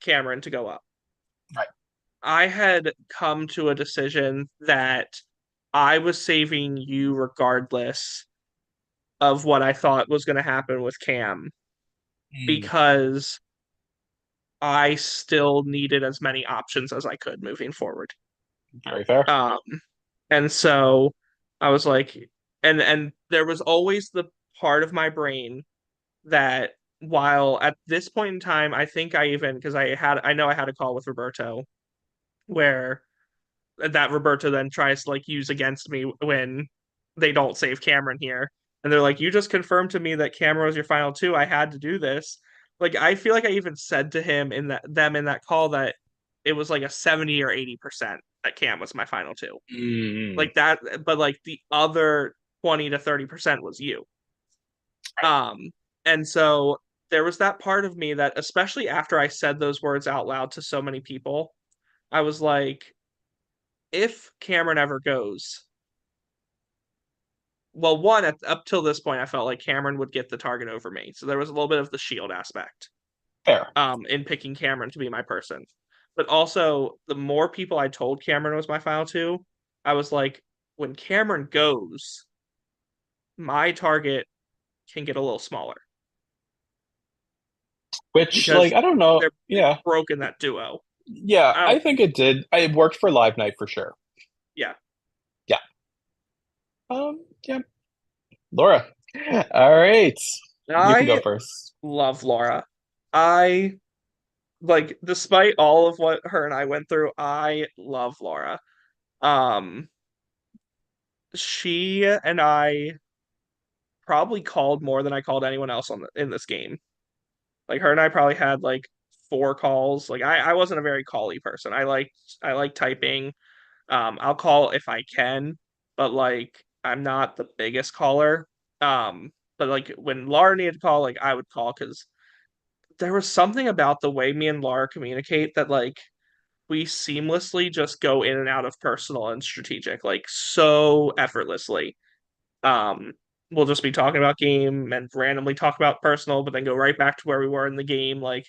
Cameron to go up, right, I had come to a decision that I was saving you regardless of what I thought was going to happen with Cam mm, because I still needed as many options as I could moving forward. very fair. Um, and so I was like, and there was always the part of my brain that while at this point in time, I think I even because I know I had a call with Roberto where that Roberto then tries to like use against me when they don't save Cameron here. And they're like, you just confirmed to me that Cameron was your final two. I had to do this. Like I feel like I even said to him in that call that it was like a 70 or 80% that Cam was my final two. Mm. Like that, but like the other 20 to 30% was you. Um, and so there was that part of me that, especially after I said those words out loud to so many people, I was like, if Cameron ever goes, well, one, up till this point, I felt like Cameron would get the target over me. So there was a little bit of the shield aspect Fair. in picking Cameron to be my person. But also, the more people I told Cameron was my final two, I was like, when Cameron goes, my target can get a little smaller Which, like, because I don't know. they've Yeah. broken that duo. Yeah, I I don't, think it did. It worked for Live Night for sure. yeah. Yeah. Yeah. Laura. All right. You can go I first. love Laura. I like, despite all of what her and I went through, I love Laura. Um, she and I probably called more than I called anyone else in this game. Like her and I probably had like four calls. Like I wasn't a very cally person. I like typing. I'll call if I can, but like I'm not the biggest caller. But like when Laura needed to call, like I would call because there was something about the way me and Laura communicate that like we seamlessly just go in and out of personal and strategic, like so effortlessly. Um, we'll just be talking about game and randomly talk about personal, but then go right back to where we were in the game. Like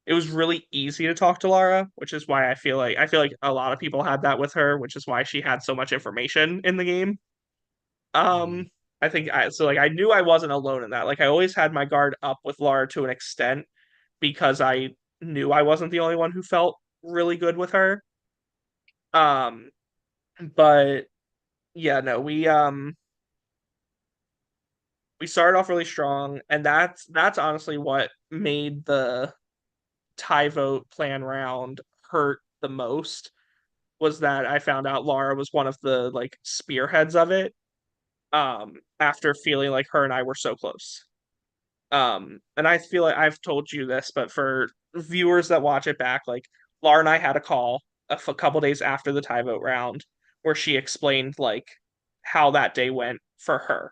it was really easy to talk to Lara, which is why I feel like a lot of people had that with her, which is why she had so much information in the game. Um, I think I so like I knew I wasn't alone in that. Like I always had my guard up with Lara to an extent because I knew I wasn't the only one who felt really good with her. Um, but yeah, no, we started off really strong, and that's honestly what made the tie vote plan round hurt the most was that I found out Laura was one of the like spearheads of it after feeling like her and I were so close. And I feel like I've told you this, but for viewers that watch it back, like Laura and I had a call a couple days after the tie vote round where she explained like how that day went for her.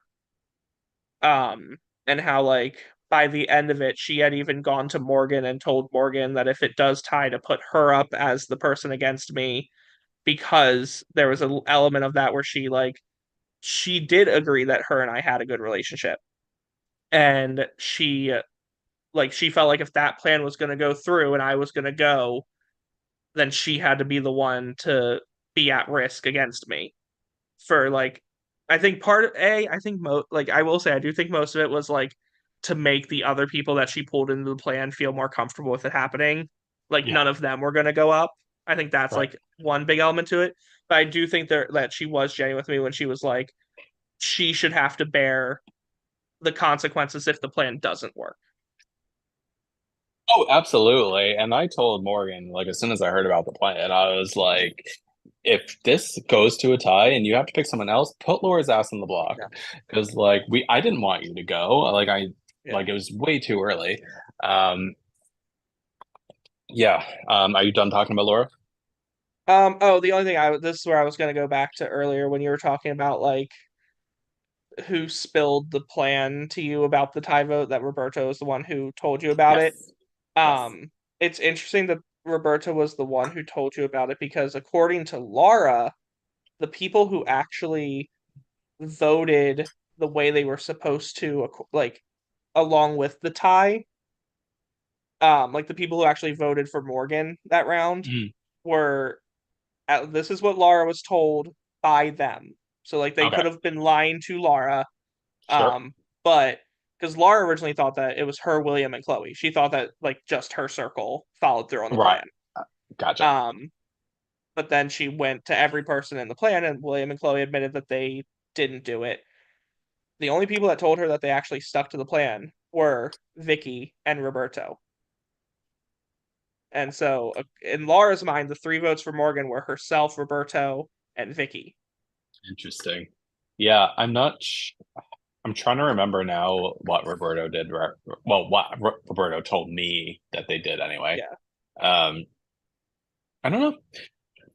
Um, and how like by the end of it, she had even gone to Morgan and told Morgan that if it does tie to put her up as the person against me, because there was an element of that where she did agree that her and I had a good relationship. And she felt like if that plan was going to go through and I was going to go, then she had to be the one to be at risk against me for like I think part of A, I think like I will say I do think most of it was like to make the other people that she pulled into the plan feel more comfortable with it happening. Like Yeah. none of them were gonna go up. I think that's Right. like one big element to it. But I do think that she was genuine with me when she was like she should have to bear the consequences if the plan doesn't work. Oh, absolutely. And I told Morgan, like, as soon as I heard about the plan, I was like, if this goes to a tie and you have to pick someone else, put Laura's ass on the block. Yeah. Because, like, I didn't want you to go. Yeah. It was way too early. Um, yeah. Are you done talking about Laura? Oh, the only thing this is where I was gonna go back to earlier when you were talking about like who spilled the plan to you about the tie vote that Roberto is the one who told you about it. Yes. Yes. Um, it's interesting that Roberto was the one who told you about it because according to Laura, the people who actually voted the way they were supposed to, like along with the tie, like the people who actually voted for Morgan that round Mm, were this is what Laura was told by them. So like they okay. could have been lying to Laura. Sure. But because Laura originally thought that it was her, William, and Chloe. She thought that like just her circle followed through on the Right. plan. Gotcha. Um, but then she went to every person in the plan, and William and Chloe admitted that they didn't do it. The only people that told her that they actually stuck to the plan were Vicky and Roberto. And so, in Laura's mind, the 3 votes for Morgan were herself, Roberto, and Vicky. Interesting. Yeah, I'm trying to remember now what Roberto did. Well, what Roberto told me that they did anyway. Yeah. Um, I don't know.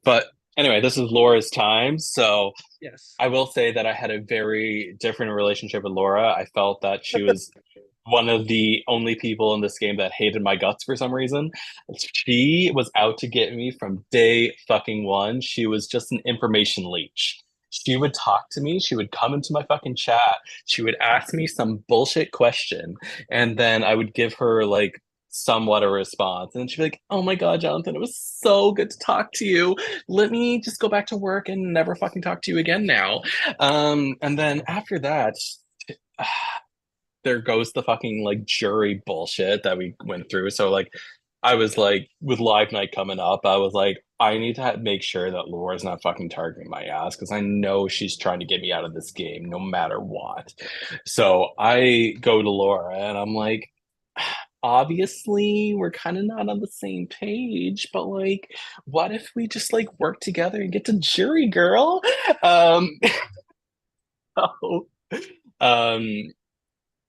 But anyway, this is Laura's time. So Yes. I will say that I had a very different relationship with Laura. I felt that she was one of the only people in this game that hated my guts for some reason. She was out to get me from day fucking one. She was just an information leech. She would talk to me. She would come into my fucking chat. She would ask me some bullshit question. And then I would give her like somewhat a response. And she'd be like, oh my God, Jonathan, it was so good to talk to you. Let me just go back to work and never fucking talk to you again now. And then after that, there goes the fucking like jury bullshit that we went through. So like I was like with live night coming up, I was like, I need to make sure that Laura's not fucking targeting my ass because I know she's trying to get me out of this game no matter what. So I go to Laura and I'm like, obviously we're kind of not on the same page, but like, what if we just like work together and get to jury, girl? So, um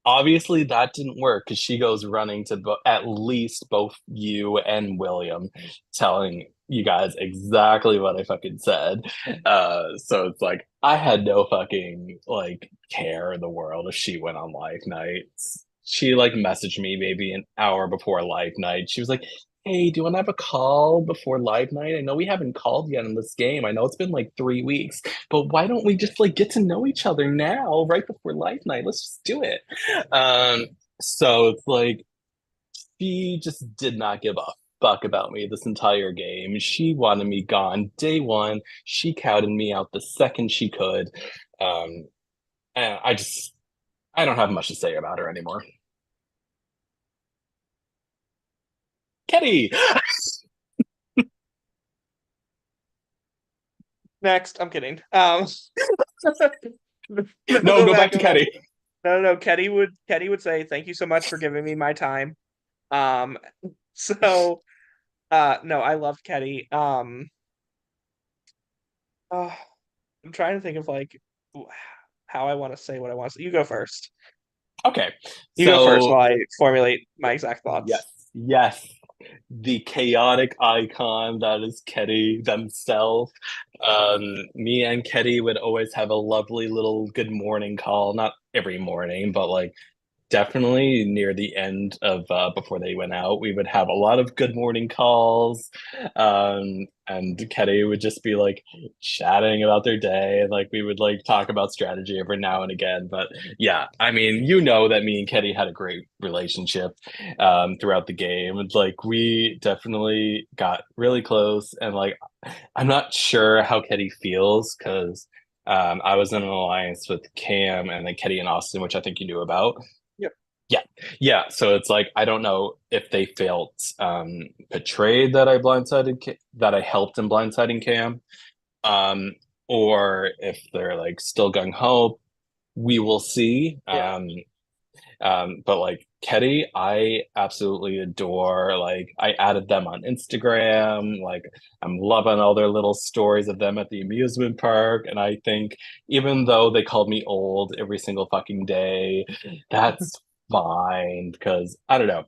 obviously that didn't work because she goes running to at least both you and William, telling you guys exactly what I fucking said. So it's like I had no fucking like care in the world if she went on live nights. She like messaged me maybe an hour before live night. She was like, hey, do you want to have a call before live night? I know we haven't called yet in this game. I know it's been like 3 weeks, but why don't we just like get to know each other now, right before live night? Let's just do it. Um, so it's like she just did not give a fuck about me this entire game. She wanted me gone day one. She counted me out the second she could. Um, and I don't have much to say about her anymore. Kenny. Next, I'm kidding. No, go back to Kenny. No. Kenny would say, thank you so much for giving me my time. Um, so no, I love Kenny. Uh, I'm trying to think of like how I want to say what I want to say. You go first. Okay, You go first so while I formulate my exact yes, thoughts. yes, the chaotic icon that is Ketty themselves. Me and Ketty would always have a lovely little good morning call. Not every morning, but like definitely near the end of before they went out, we would have a lot of good morning calls. And Ketty would just be like chatting about their day, and like we would like talk about strategy every now and again. But yeah, I mean, you know that me and Ketty had a great relationship throughout the game. And like we definitely got really close, and like I'm not sure how Ketty feels because I was in an alliance with Cam and then Ketty and Austin, which I think you knew about. Yep. Yeah. Yeah. So it's like I don't know if they felt betrayed that I that I helped in blindsiding Cam, um, or if they're like still gung ho. We will see. Yeah. But like Ketty, I absolutely adore. Like I added them on Instagram. Like I'm loving all their little stories of them at the amusement park. And I think even though they called me old every single fucking day, that's fine because I don't know.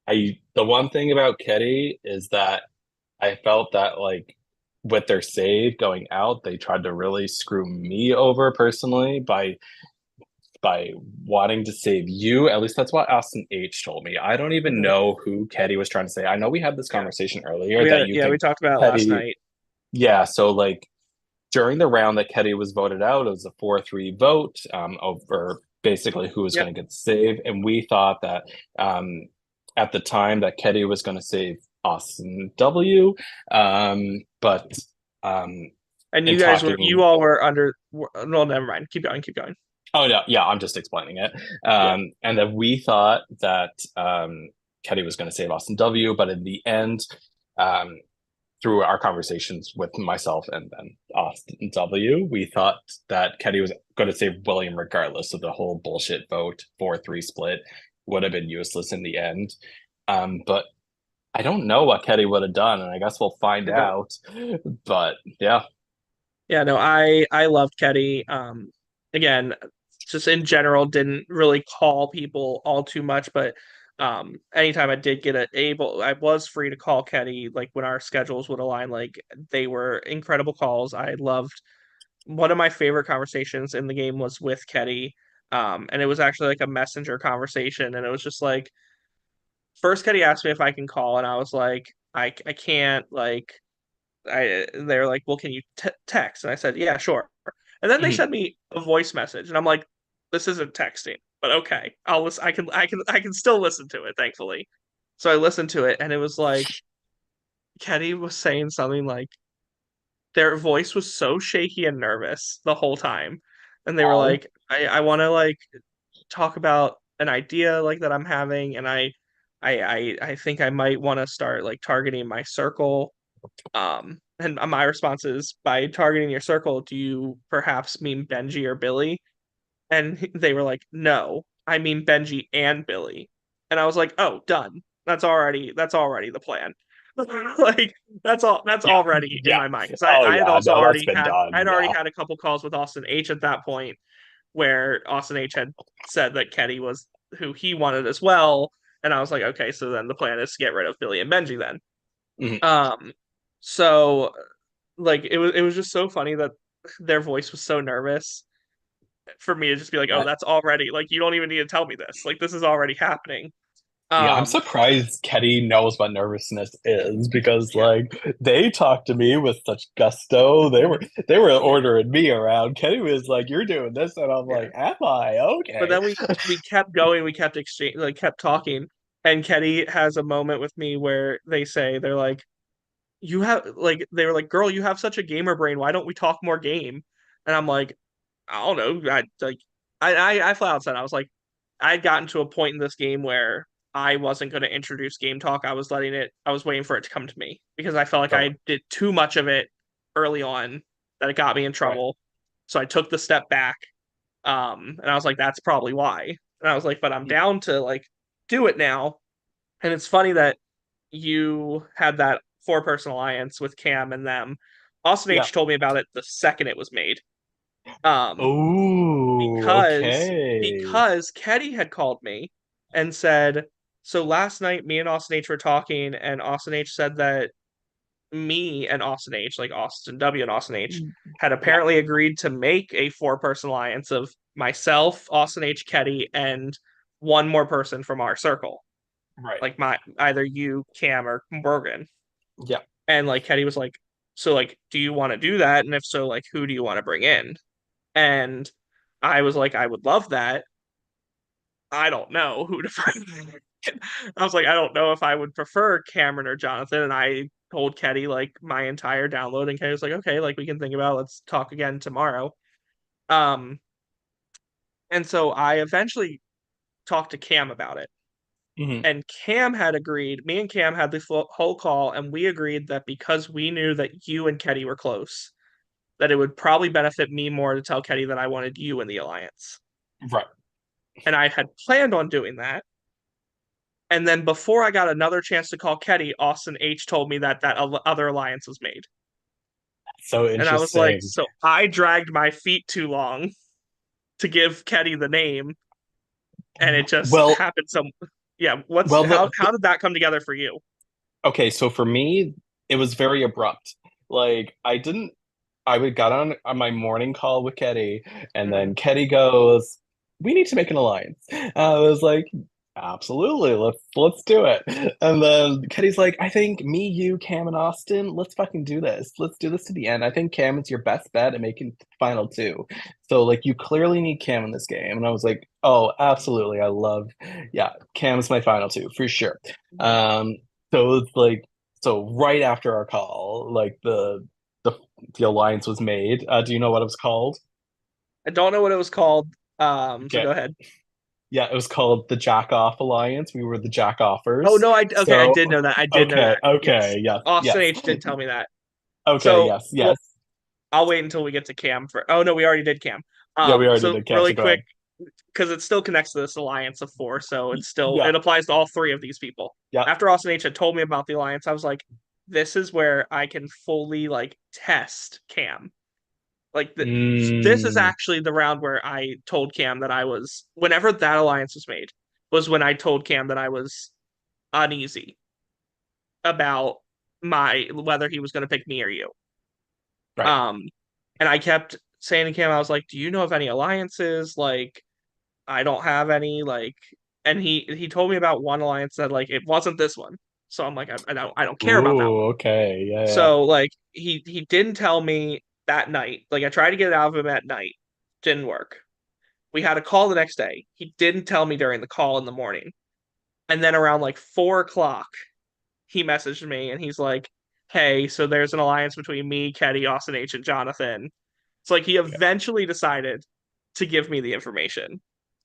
The one thing about Ketty is that I felt that like with their save going out, they tried to really screw me over personally by wanting to save you. At least that's what Austin H told me. I don't even Mhm. know who Ketty was trying to say. I know we had this Yeah. conversation earlier that you We think talked about it last Ketty. night. Yeah, so like during the round that Ketty was voted out, it was a 4-3 vote over basically who was Yep. going to get the save, and we thought that at the time that Ketty was going to save Austin W. But And in you talking all were under. Well, never mind. Keep going. Keep going. Oh no, yeah, I'm just explaining it. Yeah. And then we thought that Ketty was going to save Austin W, but in the end, um, through our conversations with myself and then Austin W, we thought that Ketty was going to save William regardless of the whole bullshit vote 4-3 split. would have been useless in the end. But I don't know what Ketty would have done, and I guess we'll find I don't. out. But yeah. Yeah, no, I loved Ketty. Again, just in general, didn't really call people all too much, but anytime I did get I was free to call Ketty, like when our schedules would align, like they were incredible calls. I loved one of my favorite conversations in the game was with Ketty. And it was actually like a messenger conversation, and it was just like first Ketty asked me if I can call, and I was like, I can't like they're like, well, can you text? And I said, yeah, sure. And then they Mhm. sent me a voice message, and I'm like, this isn't texting, but okay, I'll listen. I can still listen to it, thankfully. So I listened to it, and it was like Kenny was saying something like their voice was so shaky and nervous the whole time, and they were Oh, like, I want to like talk about an idea like that I'm having, and I think I might want to start like targeting my circle. And my response is, by targeting your circle, do you perhaps mean Benji or Billy? And they were like, no, I mean Benji and Billy. And I was like, oh, done. That's already the plan. Like that's yeah, already in yeah. my mind because Oh I had yeah, also no, that's already been had done. I'd already Yeah. had a couple calls with Austin H at that point where Austin H had said that Kenny was who he wanted as well. And I was like, okay, so then the plan is to get rid of Billy and Benji then. Mhm. Um, so like it was just so funny that their voice was so nervous for me to just be like, oh, Yeah. that's already like you don't even need to tell me this. Like this is already happening. Yeah, I'm Um, surprised Ketty knows what nervousness is because yeah. like they talked to me with such gusto. They were Yeah. ordering me around. Ketty was like, "You're doing this," and I'm Yeah. like, "Am I? But Okay." then we kept going, we kept exchange like kept talking. And Kenny has a moment with me where they're like, you have like they were like, girl, you have such a gamer brain. Why don't we talk more game? And I'm like, I don't know. I flat out said I was like, I'd gotten to a point in this game where I wasn't going to introduce game talk. I was waiting for it to come to me because I felt like Totally. I did too much of it early on that it got me in Right. trouble. So I took the step back. And I was like, that's probably why. And I was like, but I'm down to like do it now. And it's funny that you had that four-person alliance with Cam and them. Austin Yeah. H told me about it the second it was made. Um, Oh, because okay. because Ketty had called me and said, so last night me and Austin H were talking, and Austin H said that me and Austin H, like Austin W and Austin H, had Yeah. apparently agreed to make a four-person alliance of myself, Austin H, Ketty, and one more person from our circle. Right. Like my either you, Cam, or Morgan. Yeah. And like Ketty was like, so like, do you want to do that? And if so, like, who do you want to bring in? And I was like, I would love that. I don't know who to bring in. I was like, I don't know if I would prefer Cameron or Jonathan. And I told Ketty like my entire download, and Ketty was like, okay, like we can think about it. Let's talk again tomorrow. Um, and so I eventually talked to Cam about it. Hmm. And Cam had agreed, me and Cam had the whole call, and we agreed that because we knew that you and Ketty were close, that it would probably benefit me more to tell Ketty that I wanted you in the alliance. Right. And I had planned on doing that. And then before I got another chance to call Ketty, Austin H told me that other alliance was made. So And I was like, interesting. so I dragged my feet too long to give Ketty the name, and it just Well, happened. Some, yeah. What's well, how did that come together for you? okay, so for me, it was very abrupt. Like I didn't I would got on my morning call with Ketty, and Mm-hmm. then Ketty goes, "We need to make an alliance." I was like, "Absolutely, let's do it." And then Ketty's like, "I think me, you, Cam, and Austin, let's fucking do this. Let's do this to the end. I think Cam is your best bet at making final two. So like, you clearly need Cam in this game." And I was like, "Oh, absolutely. Yeah, Cam's my final two for sure." Um, so it's like, so right after our call, like the the alliance was made. Do you know what it was called? I don't know what it was called. So Okay. go ahead. Yeah, it was called the Jack Off Alliance. We were the Jack Oh Offers. no, okay, I So, did know that. I did know okay, that. Yes. okay, yes, Austin yes. H did tell me that. Okay, So, yes, well, yes. I'll wait until we get to Cam for. Oh no, we already did Cam. Yeah, we already So did really Cancer. Go quick, ahead. because it still connects to this alliance of four, so Yeah. it applies to all three of these people. Yeah. After Austin H had told me about the alliance, I was like, this is where I can fully like test Cam. Like this is Mm, actually the round where I told Cam that I was whenever that alliance was made was when I told Cam that I was uneasy about my whether he was going to pick me or you. right. Um, and I kept saying to Cam, I was like, "Do you know of any alliances? Like, I don't have any." Like, and he told me about one alliance that like it wasn't this one. So I'm like, I don't care about that one. Ooh, okay. Yeah, yeah. So like he didn't tell me that night. Like I tried to get it out of him at night, didn't work. We had a call the next day. He didn't tell me during the call in the morning. And then around like 4 o'clock, he messaged me and he's like, "Hey, so there's an alliance between me, Ketty, Austin H, and Jonathan." It's like he Yeah. eventually decided to give me the information,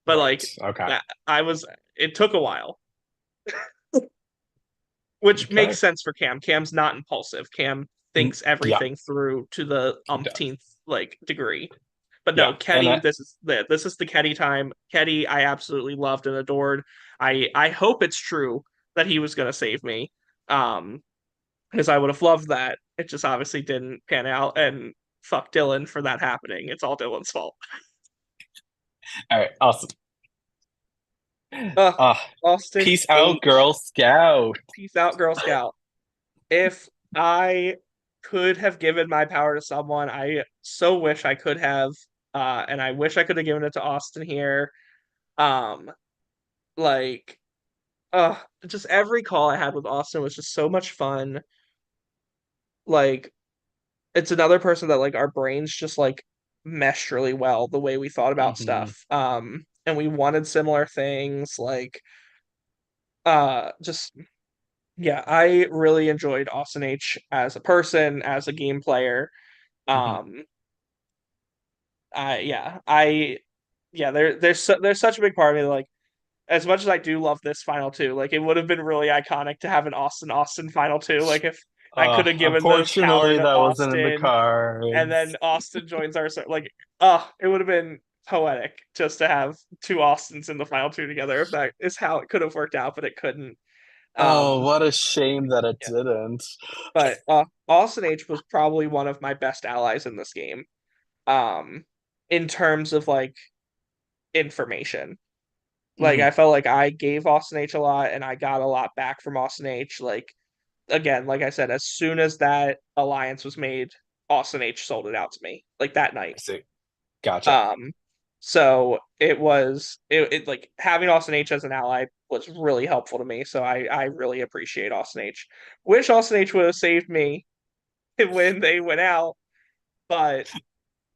but Right. like Okay. I was, it took a while, which makes Okay. sense for Cam. Cam's not impulsive. Cam thinks Yeah, everything through to the he does. umpteenth like degree. But Yeah. no, And Ketty, this is the Ketty time. Ketty, I absolutely loved and adored. I hope it's true that he was gonna save me. Um, because I would have loved that. It just obviously didn't pan out, and fuck Dylan for that happening. It's all Dylan's fault. all right, awesome. Uh, Ah, Austin peace out, H. Girl Scout. Peace out, Girl Scout. If I could have given my power to someone, I so wish I could have. And I wish I could have given it to Austin here. Um, like, just every call I had with Austin was just so much fun. Like, it's another person that like our brains just like meshed really well the way we thought about Hmm. stuff. And we wanted similar things. Like, just yeah, I really enjoyed Austin H as a person, as a game player. Hmm. Um, I yeah, there's such a big part of me. Like, as much as I do love this final two, like it would have been really iconic to have an Austin final two. Like if I could have given the power Unfortunately, to that wasn't in the Austin and cards. then Austin joins our like it would have been poetic just to have two Austins in the final two together if that is how it could have worked out, but it couldn't. Oh, Um what a shame that it yeah. didn't. But Austin H was probably one of my best allies in this game. Um in terms of like information. Like Hmm. I felt like I gave Austin H a lot and I got a lot back from Austin H. Like again, like I said, as soon as that alliance was made, Austin H sold it out to me like that night. I see. Gotcha. Um, so it like having Austin H as an ally was really helpful to me. So I really appreciate Austin H. Wish Austin H would have saved me when they went out, but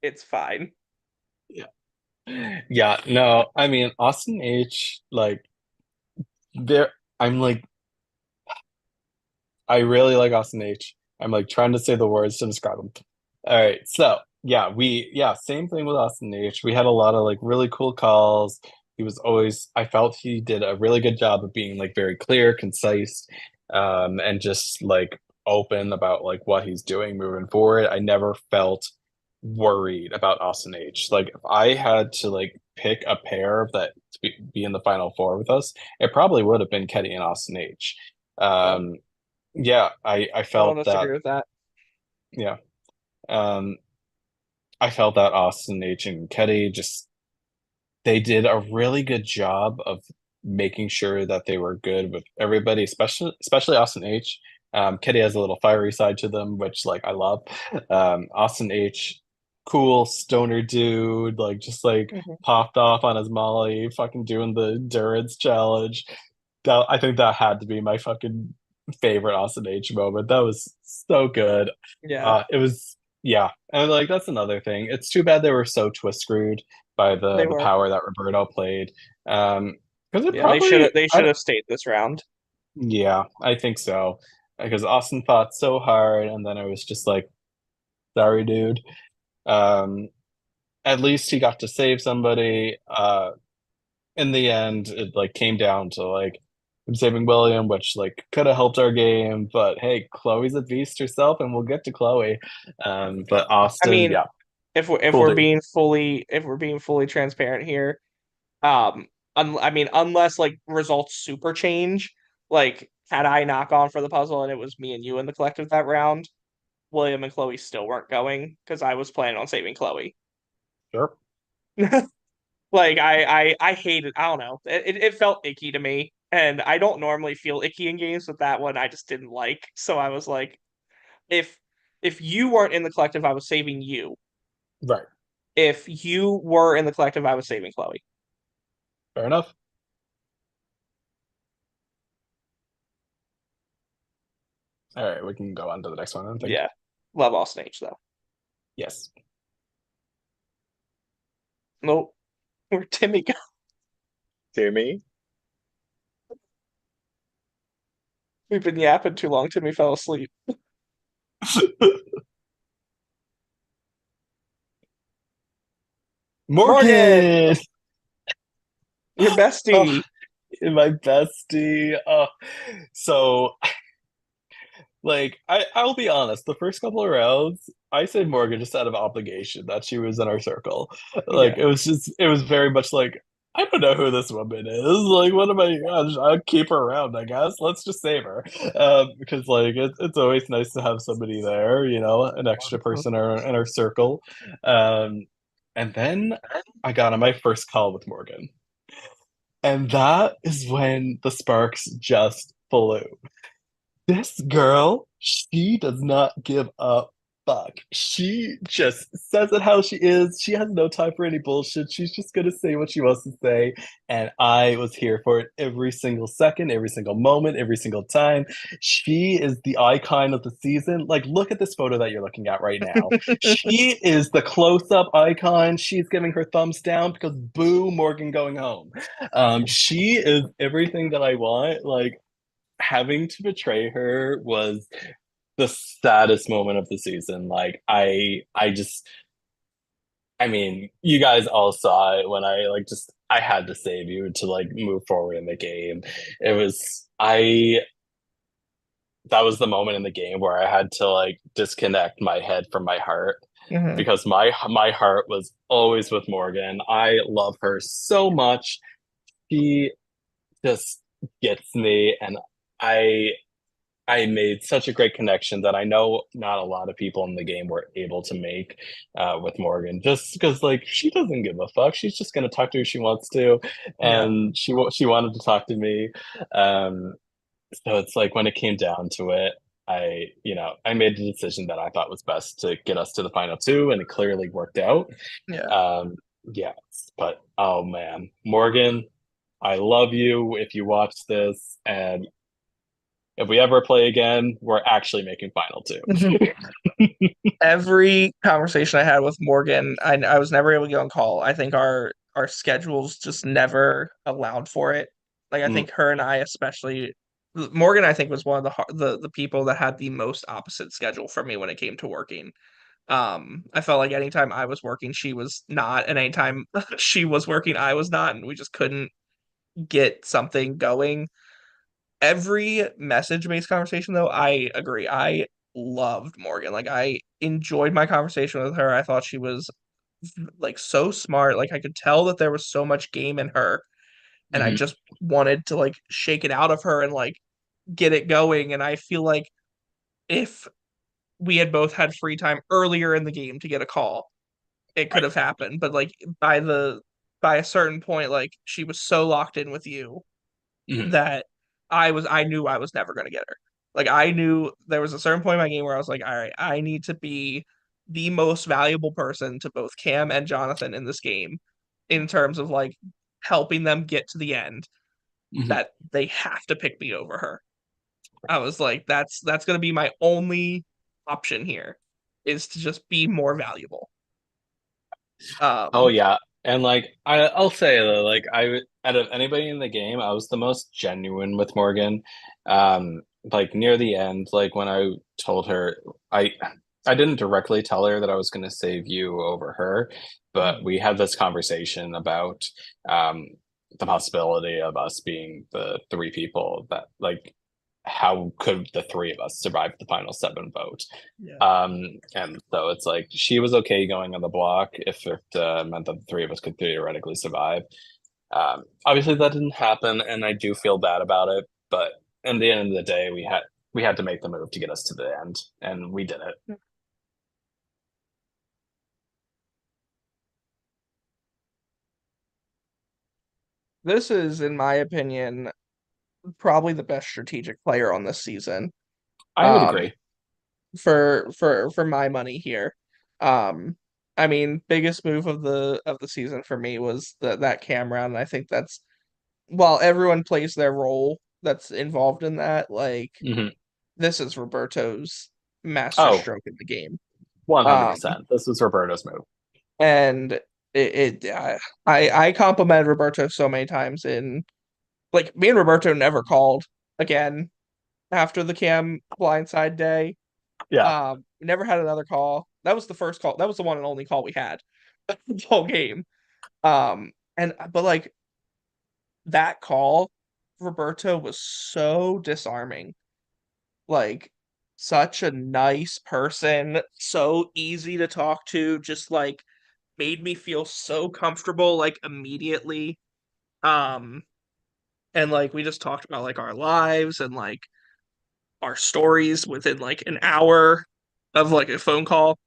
it's fine. Yeah. Yeah, no, I mean Austin H, like there I'm like I really like Austin H. I'm like trying to say the words to describe him. All right, so yeah, same thing with Austin H. We had a lot of like really cool calls. He was always, I felt he did a really good job of being like very clear, concise, and just like open about like what he's doing moving forward. I never felt worried about Austin H. Like if I had to like pick a pair that to be in the final four with us, it probably would have been Kenny and Austin H. Oh, Um, yeah, I I don't felt that. disagree with that. Yeah, um, I felt that Austin H and Ketty just they did a really good job of making sure that they were good with everybody, especially Austin H. Ketty has a little fiery side to them, which like I love. Austin H, cool stoner dude, like just like Mhm. popped off on his Molly, fucking doing the endurance challenge. That I think that had to be my fucking favorite Austin H moment. That was so good. Yeah, It was yeah, and like that's another thing. It's too bad they were so twist screwed by they the were. power that Roberto played. Because it Yeah, probably they I should have stayed this round. yeah, I think so. Because Austin fought so hard, and then I was just like, sorry, dude. Um, at least he got to save somebody. In the end, it like came down to like him saving William, which like could have helped our game. But hey, Chloe's a beast herself, and we'll get to Chloe. But I Austin, mean, yeah, if cool dude. we're being fully transparent here, I mean, unless like results super change, like had I not gone for the puzzle and it was me and you in the collective that round, William and Chloe still weren't going because I was planning on saving Chloe. Sure. Like I hated. I don't know. It felt icky to me, and I don't normally feel icky in games, but that one I just didn't like. So I was like, if if you weren't in the collective, I was saving you. Right. If you were in the collective, I was saving Chloe. Fair enough. All right, we can go on to the next one, I think. Yeah, love Austin H though. Yes. Nope, where Timmy go? Timmy. We've been yapping too long. Timmy fell asleep. Morgan, Morgan. your Oh, bestie. my bestie. Oh, so like I'll be honest, the first couple of rounds, I said Morgan just out of obligation that she was in our circle. Like Yeah. it was very much like I don't know who this woman is. Like, what am I? I'll keep her around, I guess. Let's just save her, because like it's always nice to have somebody there, you know, an extra person in our circle. Um, and then I got on my first call with Morgan, and that is when the sparks just flew. This girl, she does not give a fuck. She just says it how she is. She has no time for any bullshit. She's just gonna say what she wants to say. And I was here for it every single second, every single moment, every single time. She is the icon of the season. Like, look at this photo that you're looking at right now. She is the close-up icon. She's giving her thumbs down because boo, Morgan going home. She is everything that I want. Like, having to betray her was the saddest moment of the season. Like I just I mean, you guys all saw it when I like just I had to save you to like move forward in the game. It was I That was the moment in the game where I had to like disconnect my head from my heart Mhm. because my heart was always with Morgan. I love her so much. She just gets me, and I I made such a great connection that I know not a lot of people in the game were able to make with Morgan, just because like she doesn't give a fuck. She's just gonna talk to who she wants to, Yeah. and she wanted to talk to me. Um, so it's like when it came down to it, I made the decision that I thought was best to get us to the final two, and it clearly worked out. Yeah. Um, yes, but oh man, Morgan, I love you if you watch this, and if we ever play again, we're actually making final two. Every conversation I had with Morgan, I was never able to get on call. I think our schedules just never allowed for it. Like I Mm, think her and I especially Morgan I think was one of the people that had the most opposite schedule from me when it came to working. I felt like anytime I was working, she was not, and anytime she was working, I was not, and we just couldn't get something going. Every message-based conversation, though, I agree. I loved Morgan. Like I enjoyed my conversation with her. I thought she was like so smart. Like I could tell that there was so much game in her, and I mhm, just wanted to like shake it out of her and like get it going. And I feel like if we had both had free time earlier in the game to get a call, it could right. have happened. But like by a certain point, like she was so locked in with you Mhm, that I knew I was never gonna get her. Like I knew there was a certain point in my game where I was like, all right, I need to be the most valuable person to both Cam and Jonathan in this game in terms of like helping them get to the end, mhm. that they have to pick me over her. I was like, that's gonna be my only option here is to just be more valuable. Oh Um yeah, and like I'll say though, like out of anybody in the game, I was the most genuine with Morgan. Like near the end, like when I told her, I I didn't directly tell her that I was going to save you over her, but we had this conversation about um the possibility of us being the three people that like how could the three of us survive the final seven vote? yeah. And so it's like she was okay going on the block if it meant that the three of us could theoretically survive. Obviously, that didn't happen, and I do feel bad about it. But in the end of the day, we had to make the move to get us to the end, and we did it. This is, in my opinion, probably the best strategic player on this season. I would Um, agree. for my money here. Um, I mean, biggest move of the season for me was that cam round. And I think that's while everyone plays their role that's involved in that, like Hmm. this is Roberto's Oh, masterstroke in the game. Um, 100%. This was Roberto's move. and I complimented Roberto so many times in like me and Roberto never called again after the cam blindside day. Yeah. We never had another call. That was the first call. That was the one and only call we had the whole game. And but like that call, Roberto was so disarming. Like such a nice person, so easy to talk to, just like made me feel so comfortable like immediately. Um and like we just talked about like our lives and like our stories within like an hour of like a phone call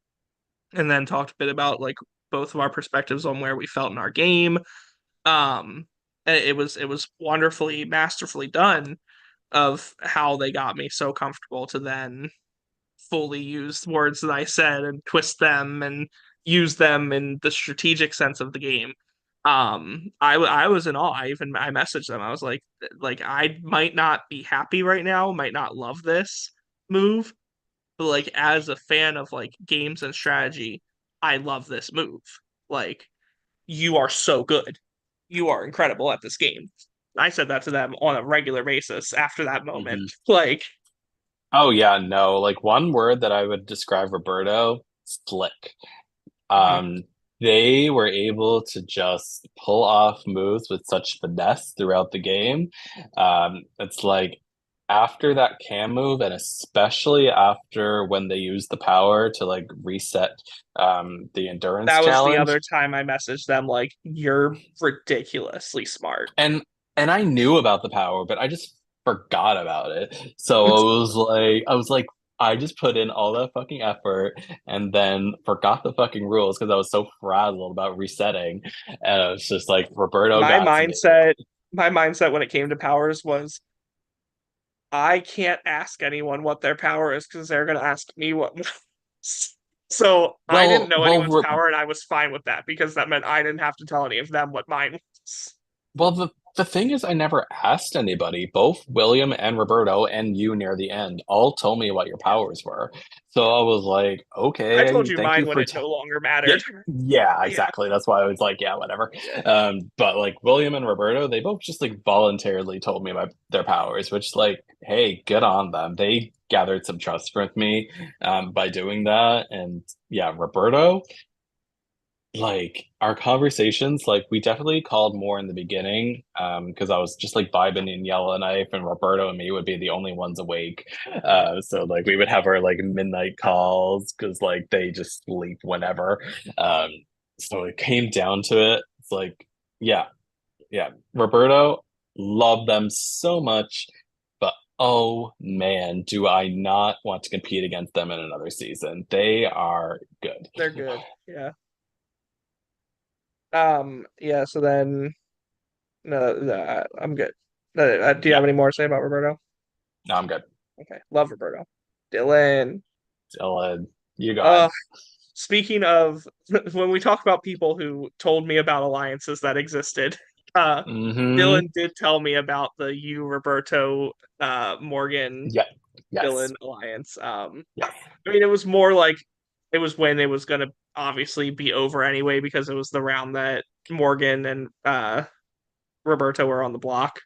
and then talked a bit about like both of our perspectives on where we felt in our game. Um, and it was wonderfully, masterfully done of how they got me so comfortable to then fully use words that I said and twist them and use them in the strategic sense of the game. I was in awe. I messaged them. I was like I might not be happy right now, might not love this move, but like as a fan of like games and strategy, I love this move. Like you are so good. You are incredible at this game. I said that to them on a regular basis after that moment. Hmm. Like Oh yeah, no. Like one word that I would describe Roberto, slick. mhm. Um, they were able to just pull off moves with such finesse throughout the game. It's like after that cam move, and especially after when they used the power to like reset the endurance That was the challenge. other time I messaged them like you're ridiculously smart. And I knew about the power, but I just forgot about it. So I was like, I just put in all that fucking effort and then forgot the fucking rules because I was so frazzled about resetting. And it was just like Roberto My got to me. mindset my mindset when it came to powers was I can't ask anyone what their power is because they're gonna ask me what so I didn't Well, know well, anyone's power and I was fine with that because that meant I didn't have to tell any of them what mine was. Well, the thing is, I never asked anybody. Both William and Roberto and you near the end all told me what your powers were. So Yeah. I was like, I told okay, you thank you mine when for it no longer yeah, mattered. yeah, Yeah. exactly. That's why I was like, yeah, whatever. Yeah. But like William and Roberto, they both just like voluntarily told me about their powers, which like, hey, good on them. They gathered some trust with me by doing that. And yeah, Roberto, like our conversations, like we definitely called more in the beginning, because I was just like vibing in Yellowknife and Roberto and me would be the only ones awake. So like we would have our like midnight calls because like they just sleep whenever. Um, so it came down to it. It's like, yeah, yeah, Roberto, love them so much, but oh man, do I not want to compete against them in another season. They are good. They're good. Yeah. Yeah, so then no, I'm good. Do you Yeah, have any more to say about Roberto? no, I'm good. Okay. Love Roberto. Dylan. Dylan, you got Uh it. speaking of when we talk about people who told me about alliances that existed, uh Mm-hmm. Dylan did tell me about the you Roberto Morgan Yeah. Yes. Dylan alliance. Yes. I mean it was more like it was when it was gonna obviously be over anyway because it was the round that Morgan and Roberto were on the block.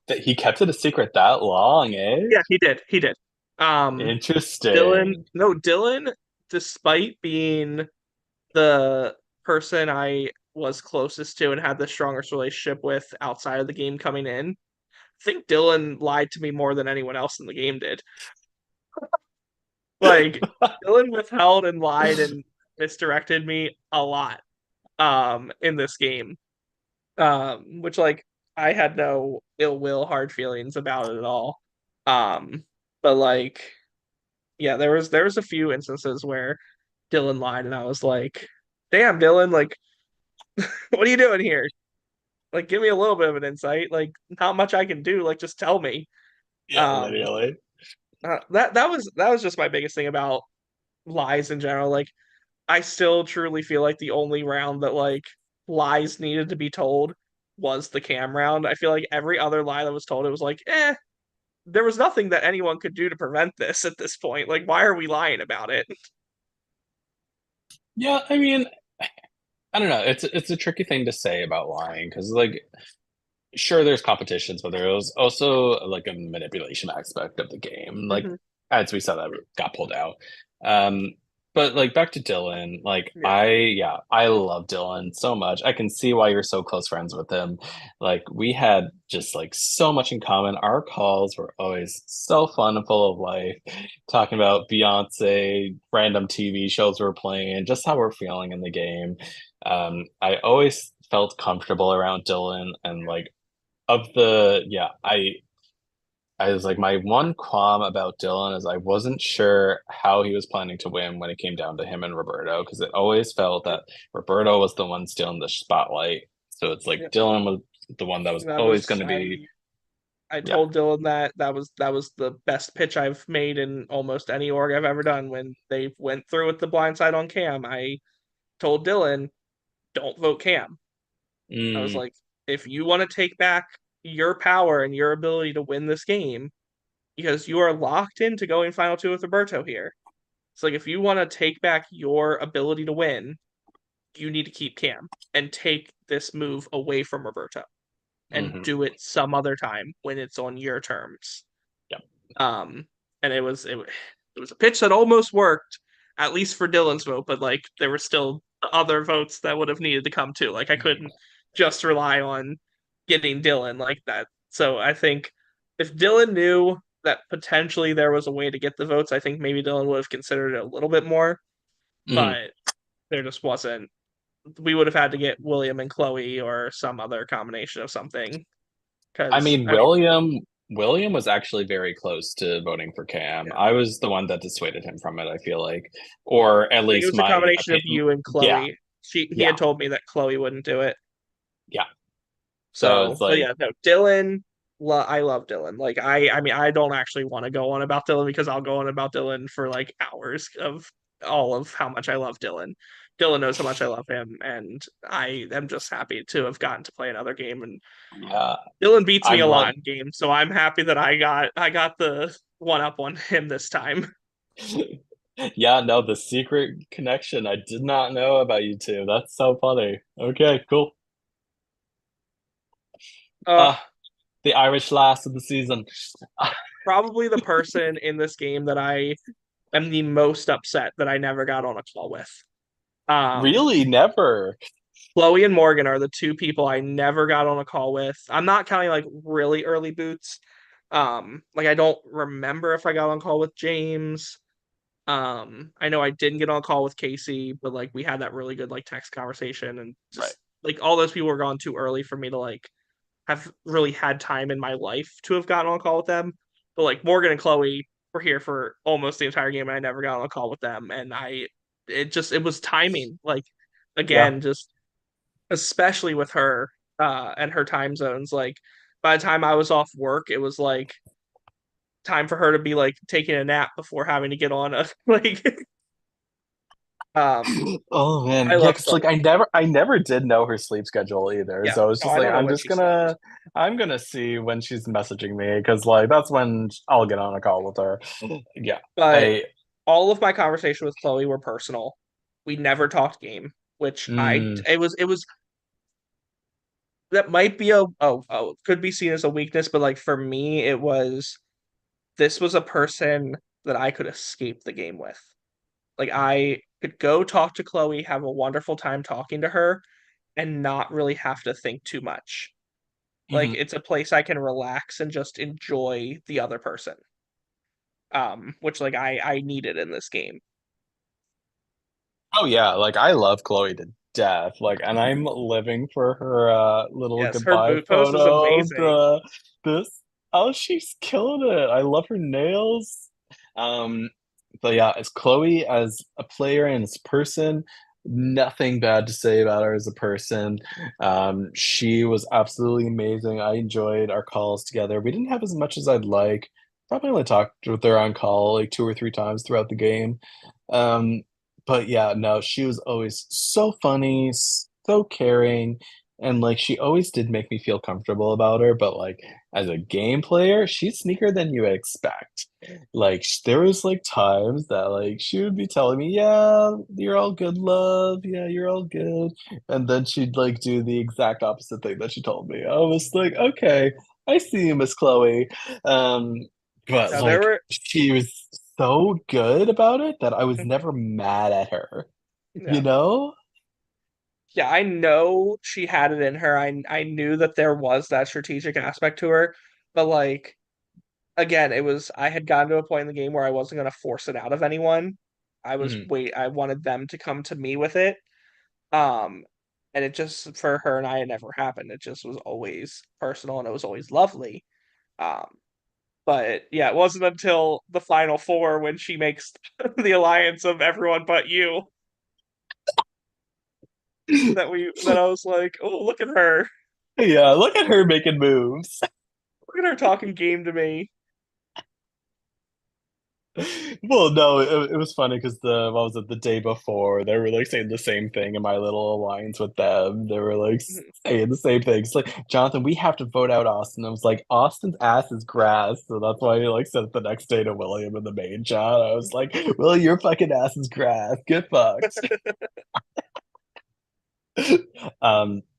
That he kept it a secret that long, eh? Yeah, he did. He did. Um Dylan, Interesting. no, Dylan, despite being the person I was closest to and had the strongest relationship with outside of the game coming in, I think Dylan lied to me more than anyone else in the game did. Like Dylan withheld and lied and misdirected me a lot in this game. Which like I had no ill will, hard feelings about it at all. Um, but like, yeah, there was a few instances where Dylan lied, and I was like, "Damn, Dylan, like, what are you doing here? Like, give me a little bit of an insight. Like, not much I can do. Like, just tell me." Yeah, Um, literally. that was just my biggest thing about lies in general. Like, I still truly feel like the only round that like lies needed to be told was the cam round. I feel like every other lie that was told, it was like, there was nothing that anyone could do to prevent this at this point. Like, why are we lying about it? Yeah, I mean, I don't know. It's a tricky thing to say about lying because like sure there's competitions, but there was also like a manipulation aspect of the game. Like Hmm. as we said, that got pulled out. Um, but like back to Dylan, like Yeah. I love Dylan so much. I can see why you're so close friends with him. Like we had just like so much in common. Our calls were always so fun and full of life, talking about Beyonce, random TV shows we're playing, just how we're feeling in the game. I always felt comfortable around Dylan and like of the yeah I was like my one qualm about Dylan is I wasn't sure how he was planning to win when it came down to him and Roberto because it always felt that Roberto was the one stealing the spotlight, so it's like Yeah. Dylan was the one that was That always was going to be I yeah. told Dylan that was the best pitch I've made in almost any org I've ever done when they went through with the blind side on Cam. I told Dylan, don't vote Cam. I was Mm, like, if you want to take back your power and your ability to win this game, because you are locked into going final two with Roberto here. It's like if you want to take back your ability to win, you need to keep Cam and take this move away from Roberto and hmm do it some other time when it's on your terms. yeah. Um, and it was a pitch that almost worked, at least for Dylan's vote, but like there were still other votes that would have needed to come too. Like I couldn't just rely on getting Dylan like that. So I think if Dylan knew that potentially there was a way to get the votes, I think maybe Dylan would have considered it a little bit more, hmm but there just wasn't. We would have had to get William and Chloe or some other combination of something. I Because mean I mean, William was actually very close to voting for Cam. yeah, I was the one that dissuaded him from it, I feel like, or at think it least was a my combination of opinion. you and Yeah, Chloe. He yeah, had told me that Chloe wouldn't do it. yeah. So it's So, but like yeah, no, Dylan. I love Dylan. Like I mean, I don't actually want to go on about Dylan because I'll go on about Dylan for like hours of all of how much I love Dylan. Dylan knows how much I love him, and I am just happy to have gotten to play another game. And yeah, Dylan beats me I'm a glad. lot in games, so I'm happy that I got the one up on him this time. Yeah, no, the secret connection. I did not know about you two. That's so funny. Okay, cool. Uh, Uh, the Irish last of the season. Probably the person in this game that I am the most upset that I never got on a call with. Um, Really, never. Chloe and Morgan are the two people I never got on a call with. I'm not counting like really early boots. Like I don't remember if I got on call with James. I know I didn't get on a call with Casey, but like we had that really good like text conversation and Right. just like all those people were gone too early for me to like have really had time in my life to have gotten on a call with them. But like Morgan and Chloe were here for almost the entire game and I never got on a call with them. And it was timing. Like Yeah. again, just especially with her and her time zones. Like by the time I was off work, it was like time for her to be like taking a nap before having to get on a like um Oh man, I yeah, love because like Chloe. I never did know her sleep schedule either. Yeah. So it's No, just I like don't know when she slept. I'm gonna see when she's messaging me because like that's when I'll get on a call with her. Yeah, But I all of my conversation with Chloe were personal. We never talked game, which I mm, it was that might be a could be seen as a weakness, but like for me, it was this was a person that I could escape the game with. Like I could go talk to Chloe, have a wonderful time talking to her, and not really have to think too much. Like mhm. it's a place I can relax and just enjoy the other person. Which like I needed in this game. Oh yeah, like I love Chloe death. Like, and I'm living for her little Yes, her goodbye boot pose was photo. amazing. This oh, she's killing it. I love her nails. Um, but yeah, as Chloe as a player and as a person, nothing bad to say about her as a person. She was absolutely amazing. I enjoyed our calls together. We didn't have as much as I'd like. Probably only talked with her on call like 2 or 3 times throughout the game. Um, but yeah, no, she was always so funny, so caring, and like she always did make me feel comfortable about her. But like as a game player, she's sneaker than you would expect. Like there was like times that like she would be telling me, "Yeah, you're all good, love. Yeah, you're all good," and then she'd like do the exact opposite thing that she told me. I was like, "Okay, I see you, Miss Chloe." Um, but Now there like were she was so good about it that I was never mad at her, you yeah. know? Yeah, I know she had it in her. I knew that there was that strategic aspect to her, but like again, it was I had gotten to a point in the game where I wasn't gonna force it out of anyone. Mhm. I wanted them to come to me with it. Um, and it just for her and I it never happened. It just was always personal and it was always lovely. Um, but yeah, it wasn't until the final four when she makes the alliance of everyone but you that I was like, oh, look at her. Yeah, look at her making moves. Look at her talking game to me. Well, no, it was funny because the what was it the day before they were like saying the same thing in my little alliance with them. They were like saying the same thing. It's like, Jonathan, we have to vote out Austin. I was like, Austin's ass is grass, so that's why he like said it the next day to William in the main chat. I was like, Will, your fucking ass is grass. Get fucked.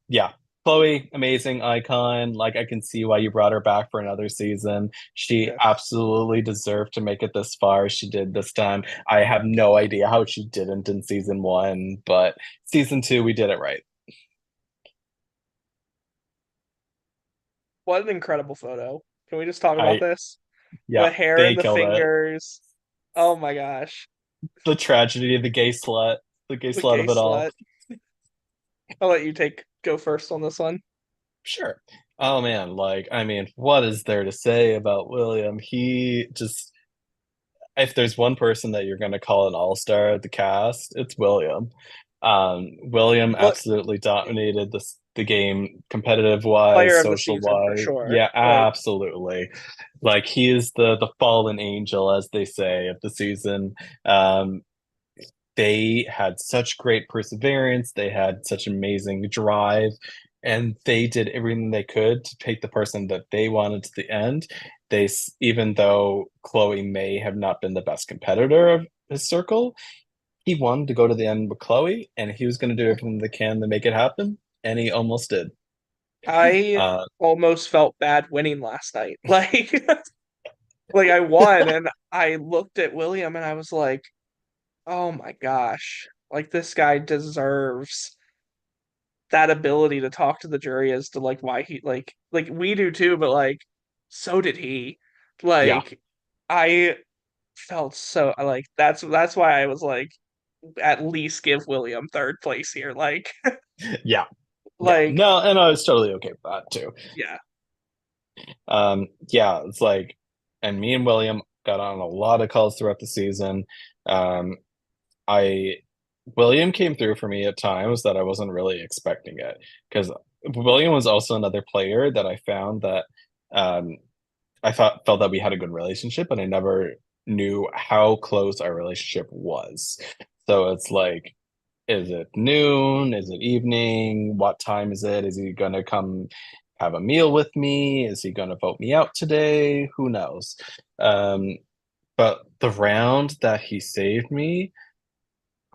Yeah. Chloe, amazing icon. Like I can see why you brought her back for another season. She Yes. absolutely deserved to make it this far. She did this time. I have no idea how she didn't in season one, but season two, we did it right. What an incredible photo. Can we just talk about I this? Yeah, The hair they and the killed it. fingers. Oh my gosh. The tragedy of the gay The slut gay of it all. slut. I'll let you take go first on this one. Sure. Oh man, like I mean, what is there to say about William? He just if there's one person that you're going to call an all-star at the cast, it's William. William What absolutely dominated the game competitive wise, player of the social season for wise. sure. Yeah, Like absolutely. Like he is the fallen angel, as they say, of the season. Um, they had such great perseverance, they had such amazing drive, and they did everything they could to take the person that they wanted to the end. Even though Chloe may have not been the best competitor of his circle, he wanted to go to the end with Chloe, and he was going to do everything they can to make it happen, and he almost did. I Uh, almost felt bad winning last night. Like I won and I looked at William and I was like, "Oh my gosh. Like this guy deserves that ability to talk to the jury as to like why he like we do too, but like so did he. yeah, Like I felt so like that's why I was like at least give William third place here. yeah, yeah. Like No, and I was totally okay with that too. yeah. Yeah, it's like, and me and William got on a lot of calls throughout the season. Um, I William came through for me at times that I wasn't really expecting it because William was also another player that I found that um, I thought felt that we had a good relationship, and I never knew how close our relationship was. So it's like, is it noon? Is it evening? What time is it? Is he gonna come have a meal with me? Is he gonna vote me out today? Who knows? Um, but the round that he saved me,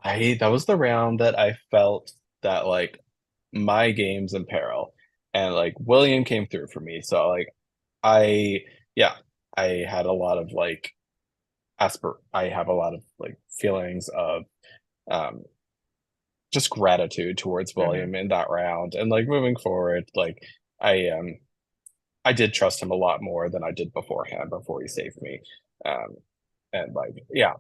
I that was the round that I felt that like my game's in peril. And like William came through for me. So like I yeah, I had a lot of like I have a lot of like feelings of um just gratitude towards Mhm. William in that round. And like moving forward, like I I did trust him a lot more than I did beforehand before he saved me. Um and like yeah.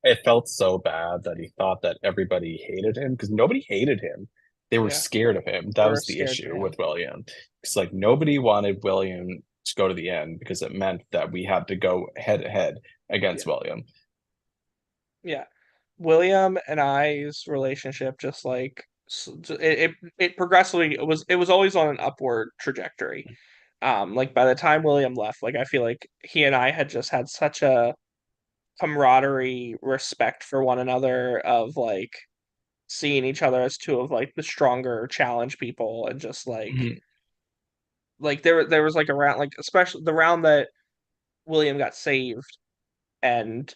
it felt so bad that he thought that everybody hated him because nobody hated him. They were Yeah, scared of him. That we were was the scared for issue him. with William. It's like nobody wanted William to go to the end because it meant that we had to go head to head against Yeah, William. yeah. William and I's relationship just like it progressively it was always on an upward trajectory. Like by the time William left, like I feel like he and I had just had such a camaraderie, respect for one another of like seeing each other as two of like the stronger challenge people and just Mhm. like there was like a round like especially the round that William got saved and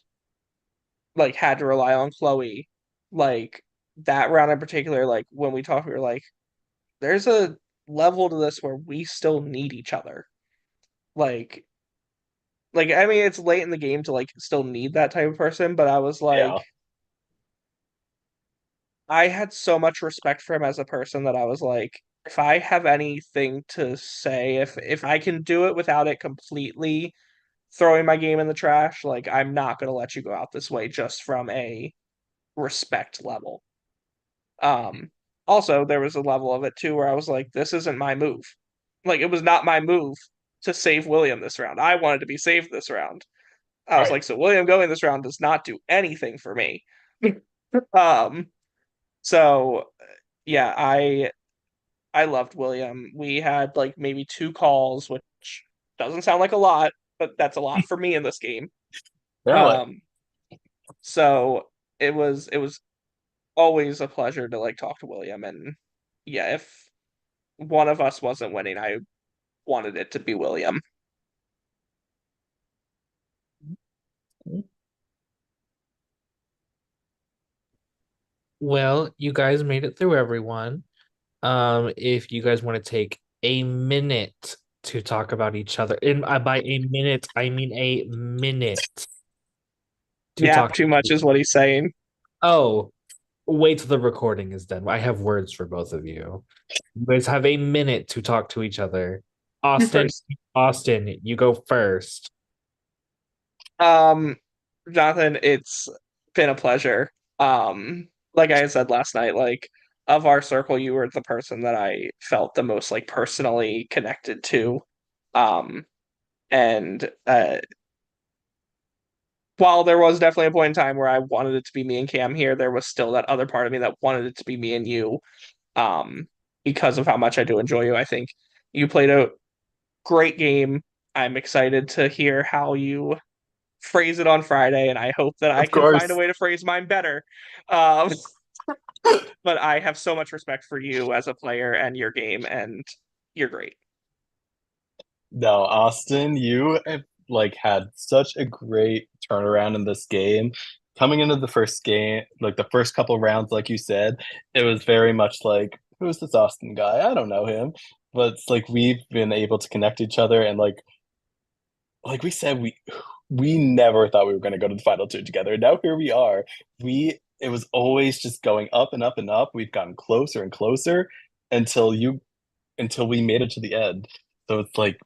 like had to rely on Chloe, like that round in particular, like when we talked, we were like, there's a level to this where we still need each other. Like I mean it's late in the game to like still need that type of person, but I was like Yeah. I had so much respect for him as a person that I was like, if I have anything to say, if I can do it without it completely throwing my game in the trash, like I'm not gonna let you go out this way just from a respect level. Um, Also there was a level of it too where I was like, this isn't my move. Like it was not my move to save William this round. I wanted to be saved this round. I was Right. like, so William going this round does not do anything for me. Um, so yeah, I loved William. We had like maybe two calls, which doesn't sound like a lot, but that's a lot for me in this game. Really. Um, so it was always a pleasure to like talk to William, and yeah, if one of us wasn't winning, I wanted it to be William. Well, you guys made it through everyone. If you guys want to take a minute to talk about each other, and by a minute, I mean a minute to Yap talk. too much is what he's saying. Oh, wait till the recording is done. I have words for both of you. You guys have a minute to talk to each other. You Austin, first. Austin, you go first. Um, Jonathan, it's been a pleasure. Like I said last night, like of our circle, you were the person that I felt the most like personally connected to. Um, and while there was definitely a point in time where I wanted it to be me and Cam here, there was still that other part of me that wanted it to be me and you. Um, because of how much I do enjoy you. I think you played a great game. I'm excited to hear how you phrase it on Friday, and I hope that I Of can find a course. way to phrase mine better. Um, but I have so much respect for you as a player and your game, and you're great. No, Austin, you have like had such a great turnaround in this game. Coming into the first game, like the first couple rounds, like you said, it was very much like, who's this Austin guy? I don't know him. But it's like we've been able to connect each other and like we said, we never thought we were gonna go to the final two together. Now here we are. We it was always just going up and up and up. We've gotten closer and closer until you until we made it to the end. So it's like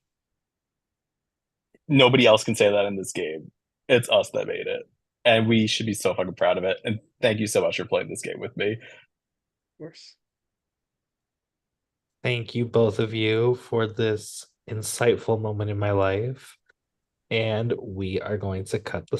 nobody else can say that in this game. It's us that made it. And we should be so fucking proud of it. And thank you so much for playing this game with me. Of course. Thank you, both of you, for this insightful moment in my life. And we are going to cut the